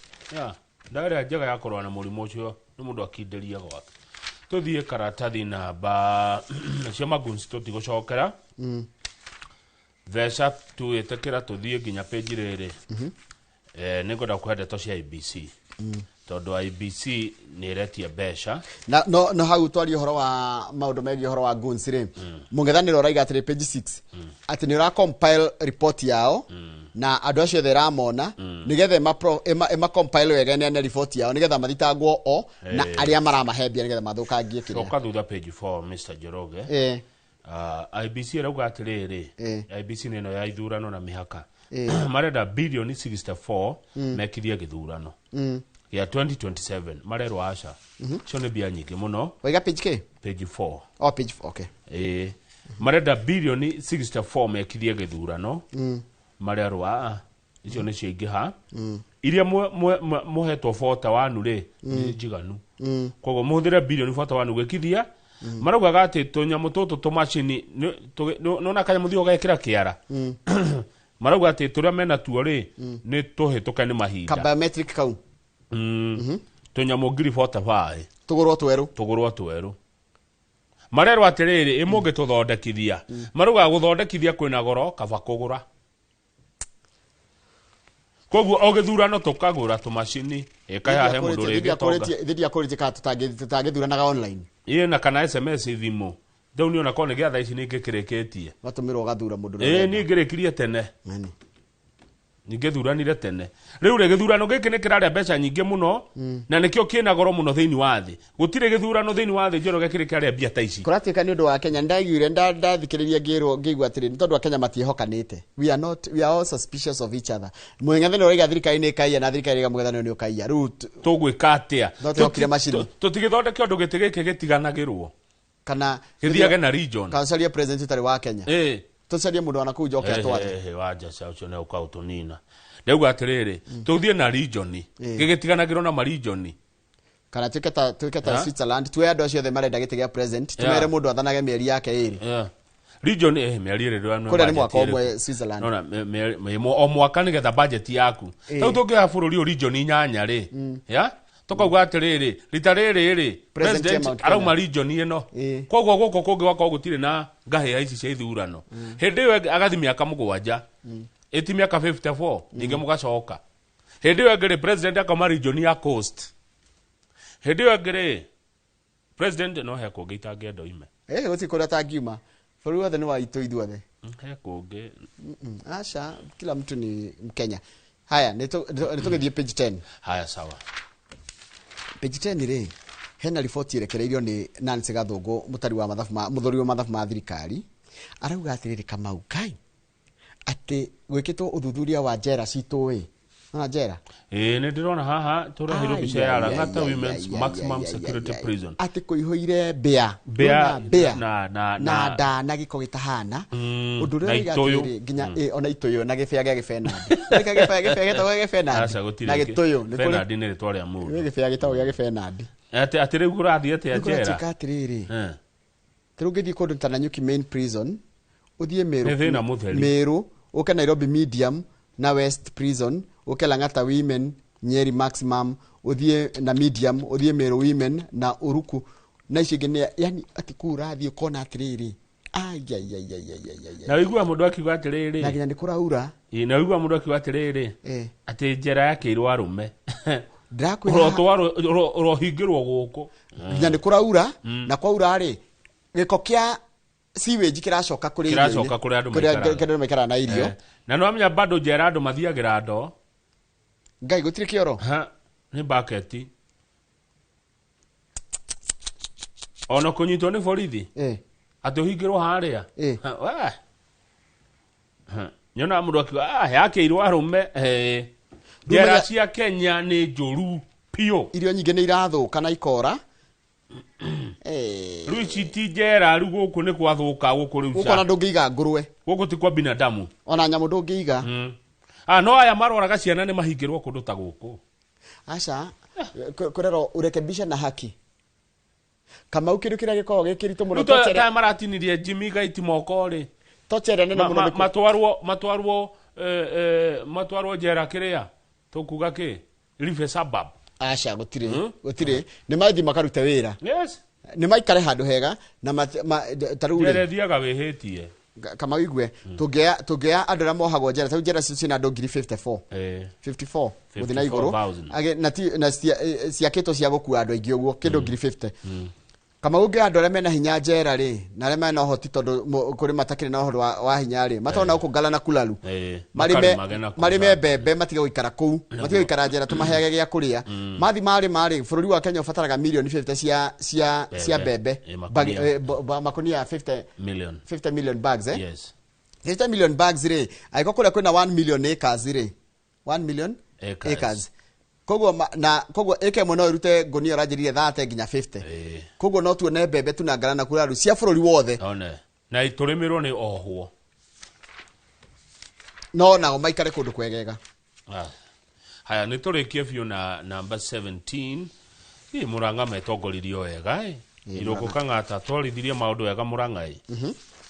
dawa ria njega ya kurwa na murimu ucio ni mundu akinderia gwake tuthie karatathi namba cia magunsi tutigocokera theca tuitekera tuthie nginya page riri ningoda kwendeto cia IBC tondu IBC ni iretie besha na no hau twari horo wa maundu megi horo wa guns ri mungethaniro raiga atri page 6 ati ni ra compile report yao na andu acio thera mona nigethe ema compile wega ne report yao nigetha mathitangwo na aria maramahembia nigetha mathukangie kiria coka thutha page 4 Mr. Njoroge IBC rauga atiriri IBC nino ya ithurano na mihaka marenda bilioni 64 mekithie githurano ya 2027 marerwo aca cio nĩ mbia nyingĩ mũno. Waiga page K? Page 4. Oh, page 4, okay. Marenda bilioni 64 mekithie githurano marerwo icio nĩ ciaingĩha iria muhetwo 41 rĩ nĩ njiganu koguo muhũthĩre bilioni 41 gwĩkithia. Maraugaga atĩ tũnyamũ tũtũ tũmacini nona kanyamũ thio gekĩra kĩara marauga atĩ tũrĩa mena tuo rĩ nĩ tũhĩtũke nĩ mahinda biometric kau tũnyamũ ngiri 45 tũgũrwo twerũ marerwo atĩrĩrĩ ĩmũngĩ tũthondekithia marauga gũthondekithia kwĩna goro kaba kũgũra koguo o gĩthurano tũkagũra tũmacini ĩkahe mũndũ rĩngĩ tonga thĩdia kũrĩtĩka tũtangĩthuranaga online na kana SMS thimũ ndau nĩ ona kone gĩatha ici nĩngĩkĩrĩkĩtie watũmĩrwo gathura mũndũ niĩ ngĩrĩkirie tene ningĩthuranire tene rĩu rĩ gĩthurano gĩkĩ nĩ kĩrarĩa mbeca nyingĩ mũno na nĩkĩo kĩna goro mũno thĩinĩ wa thĩ gũtirĩ gĩthurano thĩinĩ wa thĩ njoro gĩkĩrĩ kĩarĩa mbia ta ici kũratuĩka nĩ ũndũ wa Kenya ndaiguire ndathikĩrĩria ngĩigua atĩrĩ nĩ tondũ wa Kenya matiehokanĩte we are all suspicious of each other mũng'ethanĩro ũraiga thirikari nĩ ĩkaiya na thirikari ĩraiga mũng'ethanĩro nĩ ũkaiya rĩu tũgwĩka atĩa tũtigĩthondeke ũndũ gĩtĩ gĩkĩ gĩtiganagĩrwo kana gĩthiage na region kancaria president ũtarĩ wa Kenya tũcarie mũndũ wana kuu njoke atware wanja ucio nĩ ũkaũtũnina ndauga atĩrĩrĩ tũthiĩ na region gĩgĩtiganagĩrwo na maregion kana tuĩke ta Switzerland tuwe andũ acio othe marenda gĩtĩ gĩa president tumere mũndũ athanage mĩeri yake ĩrĩ region mĩeri ĩrĩ rĩrĩa kũrĩa nĩ mwaka ũmwe Switzerland o mwaka nĩgetha budget yaku tau tũngĩoya bũrũri ũyũ region 8 rĩ tũkauga atĩrĩrĩ rita rĩrĩ president arauma region ĩno koguo gũkũ kũngĩ wakorwo gũtirĩ na ngahĩha ici cia ithurano hĩndĩ ĩyo agathi mĩaka 7 eti mĩaka 54 ningĩ mũgacoka hĩndĩ ĩyo ngĩrĩ president akama region ya coast hĩndĩ ĩyo ngĩrĩ president no he kũngĩ itangĩenda ime gũtirĩ kũrĩa tangiuma bũrũri wothe nĩ wa itũ ithuothe he kũngĩ aca kila mtu ni Mkenya. Haya nĩtũgĩthiĩ page 10. Haya sawa. Page 10 rĩ hena riboti irekereirio nĩ Nancy Gathũngũ mũthuri wa mathabu ma thirikari arauga atĩrĩrĩ Kamau Kai atĩ gwĩkĩtwo ũthuthuria wa njera citũ na njera nĩ ndĩrona haha tũreheirwo mbica ya Lang'ata Women's Maximum Security Prison atĩ kũihũire mbĩa na nda na gĩko gĩtahana ũndũ ũrĩa ũgatĩrĩ nginya ona itũyũ na gĩbĩa gĩa gĩbenandi gĩbĩa gĩtagwo gĩbenandi na gĩtũyũ nĩ benandi nĩ rĩtwa rĩa mũndũ gĩbĩa gĩtagwo gĩa gĩbenandi atĩ rĩu ũrathiĩ atĩa njera atĩrĩrĩ rĩu ngĩthiĩ kũndũ ta Nanyuki Main Prison ũthiĩ Meru ũke Nairobi Medium na West Prison ũke Lang'ata Women Nyeri Maximum ũthiĩ na Medium ũthiĩ Meru Women na Uruku na icio ingĩ nĩ yani atĩ kũrathiĩ kona atĩrĩrĩ na wĩigua mũndũ akiuga atĩrĩrĩ na nginya nĩ kũraura na wĩigua mũndũ akiuga atĩrĩrĩ atĩ njera yakĩirwo arũme ndakwĩra ũrohingĩrwo gũkũ nginya nĩ kũraura na kwaura rĩ gĩko kĩa sewage kĩracoka kũrĩ andũ maikara na irio na no amenya bado njera andũ mathiagĩra ndo ngai gũtirĩ kĩoro nĩ bucket ona kũnyitwo nĩ borithi atĩ ũhingĩrwo harĩa nyona mũndũ akiuga yakĩirwo arũme njera cia Kenya nĩ njũru piũ irio nyingĩ nĩ irathũka na ikora rĩu ici ti njera rĩu gũkũ nĩ gwathũka gũkũ rĩu gũkũ na ndũngĩiga ngũrũwe gũkũ ti kwa binadamu ona nyamũ ndũngĩiga no aya maroraga ciana nĩ mahingĩrwo kũndũ ta gũkũ aca kũrerwo urekebisha na haki Kamau kĩndũ kĩrĩa gĩkoragwo gĩkĩritũ mũno tocera maratinirie Jimmy Gaiti moko rĩ tocera nene mũno matwarwo njera kĩrĩa tũkuga kĩ Rife Suburb aca gũtirĩ nĩ mathi makarute wĩra yes nĩ maikare handũ hega na tarũ rĩ thiaga wĩhĩtie Kamau igwe tũngĩya andũ arĩa mohagwo njera tau njera ciina andũ 54 gũthi na igũrũ na ciakĩtwo cia gũkua andũ aingĩ ũguo kĩndũ 50 Kamau ũngĩ andũ arĩa mena hinya njera rĩ na arĩa mena ũhoti tondũ kũrĩ matakĩrĩ na ũhoro wa hinya rĩ matona gũkũ ngala na kulalu marĩme mbembe matige gũikara kũu matige gũikara njera tũmaheage gĩa kũrĩa mathi marĩ bũrũri wa Kenya ũbataraga milioni 50 cia mbembe makonia 50 million bags yes 50 million bags ri aiko kule kwina 1 million acres ri 1 million acres kogo eke mono irute gonia rajirire 30 nginya 50 kogo no tuone mbembe tunangarana kuraru cia bururi wothe na ituremirwo ni ohwo no na maikare kundu kwegega haya ni turikie biu na number 17 hii Murang'a metongoririo wega iroko kangata twarithirie maundu wega Murang'a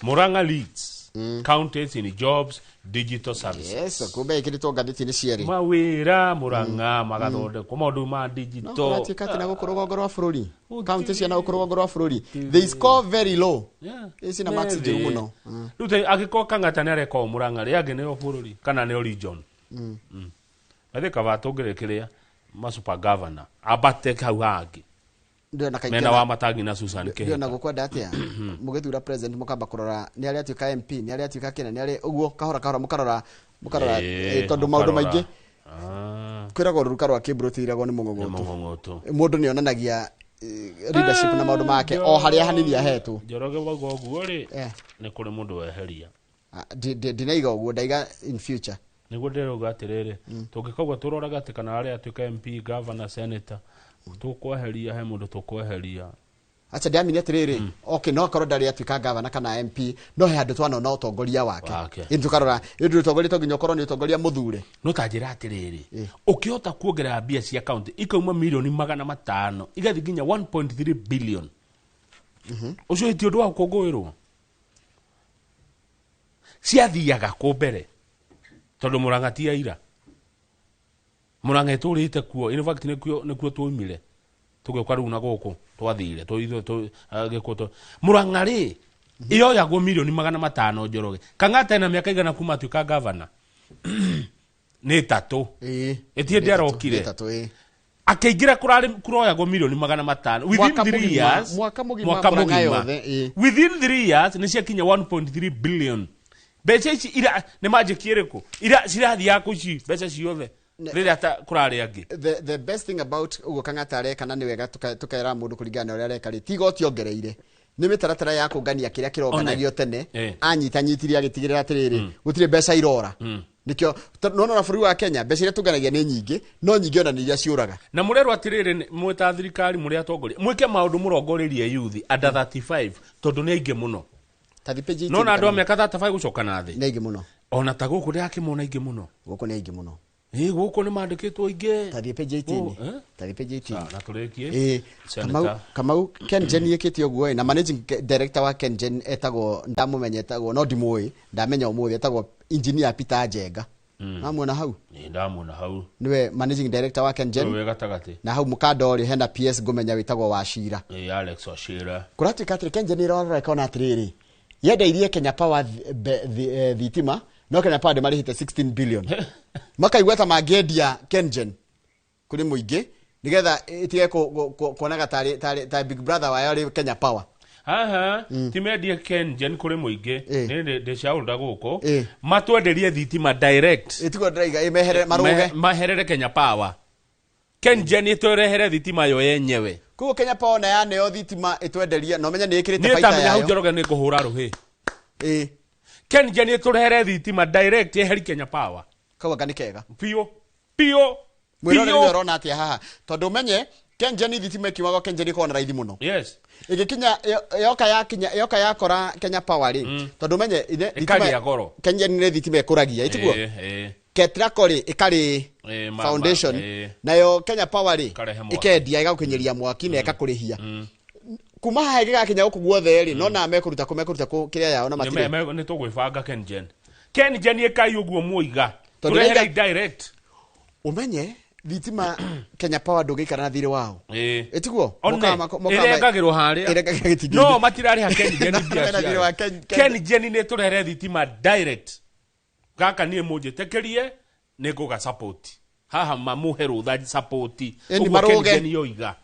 Murang'a leads counties in jobs digital services. Yes, kumbe ikirito ngathiti ni cieri. Mawira Murang'a magathonde ko maundu ma digital. No atikati na gukuru gogoro wa bururi. Counties na gukuru gogoro wa bururi. They score very low. Yeah. Isi na max jiru muno. Rute agiko kangata ne reko Murang'a ri age ne o bururi kana ne o region. Bathe kavatongere ma super governor abate kau hagi. Ndio na mena wa matangi na Susan Kehita. Ndio na gukwenda atia. Mugithura president mukamba kurora ni ari atuika MP ni ari atuika kina ni ari uguo kahora mukarora tondu maundu maingi. Kwirago ruruka rwa kibrutiragwo ni mungongoto. Mundu ni onanagia leadership na maundu make o haria hanini ahetu. Njoroge wago guo ri ni kuri mundu weheria. Dinaiga uguo ndaiga in future. Niguo nderoga atiriri tungikogwa turoraga ati kana ari atuika MP governor senator tukweheria he mundu tukweheria acha ndiamini atiriri okay no korwo ndari atuika governor kana MP no he andu twana no utongoria wake intukarora indu utongoria to nginya korwo ni utongoria muthure no tanjira atiriri ukihota kuongerera mbia cia county ikauma milioni 500 igathi nginya 1.3 billion ucio hiti undu wa kugwirwo ciathiaga ku mbere tondu Murang'a ti aira Murang'a turite kuo in fact nikuo tuumire tugekwa ru na guku twathire to gikuto Murang'a ri iyo ya go milioni 500 Njoroge Kang'ata na miaka igana kuma tuika governor ni tatu etie ndi arokire akeingira kuroya go milioni 500 within 3 years mwaka mugima within 3 years ni ciakinya 1.3 billion becha ici ira ne majikireko ira cirathi yako ici becha ciothe riri ata kurari angi the best thing about ugo Kang'ata reka na ni wega tukaira mundu kuringana uria reka ri tigo tiongereire ni mitaratara ya kungania kiria kironganagio tene anyitanyitiri agitigirira atiriri gutire becha irora nikyo no na buri wa Kenya becha iria tunganagia ni nyingi no nyingi ona ni iria ciuraga na murero atiriri mweta thirikari muri atongoria mwike maundu murongorerie youth under 35 tondu ni aingi muno no na ndo miaka 35 gucoka na thi ni aingi muno ona ta guku ndi akimona aingi muno guku ni aingi muno guku ni mandikitwo ingi tathi page 18 tathi page 18 na turekie Kamau Kengen yekiti oguo na managing director wa Kengen etagwo ndamumenyetagwo no ndimui ndamenya umuthi etagwo engineer Peter Njenga namwona hau ni ndamwona hau niwe managing director wa Kengen niwe gatagati na hau mukandori hena PS ngumenya witagwo Wachira Alex Wachira kurati Kengen irora ikona atiriri yenda irie Kenya Power thitima no Kenya Power marihite 16 billion makaigweta mangendia Kengen kuri muingi nigetha itige kuonaga ta big brother wa yari Kenya Power timedia Kengen kuri muingi ni de shaulda guko matwenderie thitima direct itigo ndaiga imehere maruge maherere Kenya Power Kengen itorehere thitima yo yenyewe kuko Kenya Power na yaneo thitima itwenderia no menya ni ikirite faida yayo ni Njoroge ni kuhura ruhi Kengen itorehere thitima direct eheri Kenya Power kawa ganikega pio mwirore rona atia haha tondu menye Kengen thitima kiwago Kengen ko na raithi muno yes igikinya yoka yakora Kenya Power ri tondu menye thitima Kengen ni thitima ekuragia itiguo Ketrakori ikari foundation nayo Kenya Power ri ikendia igagukinyiria mwaki na ikakurihia kuma hagiga kinya guku guothe ri no na mekuruta kiria yao na matire ni tugwibanga Kengen ekai uguo muiga turehere direct umenye thitima Kenya Power ndugikara na thiri wao etiguo irengagirwo haria no matirari ha Kengen ni turehere thitima direct gaka nie muje tekerie ni guga support haha mamuheru tha support Kengen yoiga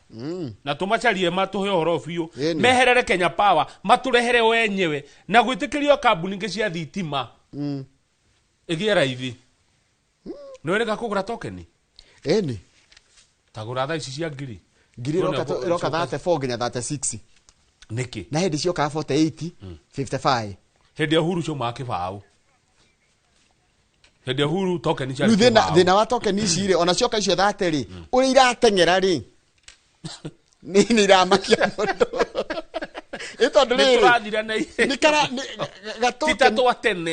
na tumacharie matuhe horo biu meherere Kenya Power maturehere wenyewe na gwitikirio kambuni ngi cia thitima igiera hivi no nega kugura token eni tagura tha ici cia ngiri roka 34 nginya 36 niki na hindi cio ka 48 55 hindi Uhuru cio makibao Hende huru token icio. Thina wa token ici ri ona cioka icio thate ri. Uri iratengera ri. Ni iramakia mundu. Ito ndiri.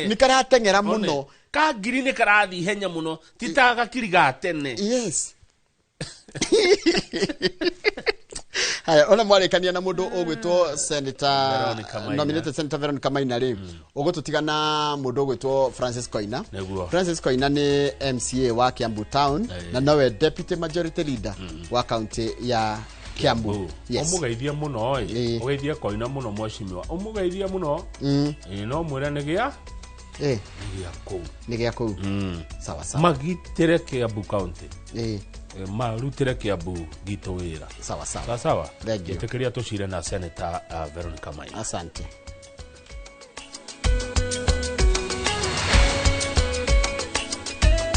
Ni karatengera muno. Ka ngiri ni karathi henya muno. Tita gakiri ga tene. Yes. Haya, ona mwarekania na mundu ogwitwo Senator nominated Senator Veronica Maina ri ugututigana mundu ogwitwo Francis Koina. Francis Koina ni MCA wa Kiambu Town na nawe Deputy Majority Leader wa county ya Kiambu. Yes. Omugeithia muno ogeithia Koina muno mwashimiwa. Omugeithia muno no mwira negia negia kou. Sawa sawa. Magitire Kiambu County. Marutire Kiambu gitu wira. Sawa sawa. Sawa. Ndetekeria tucire na Senator Veronica Maina. Asante.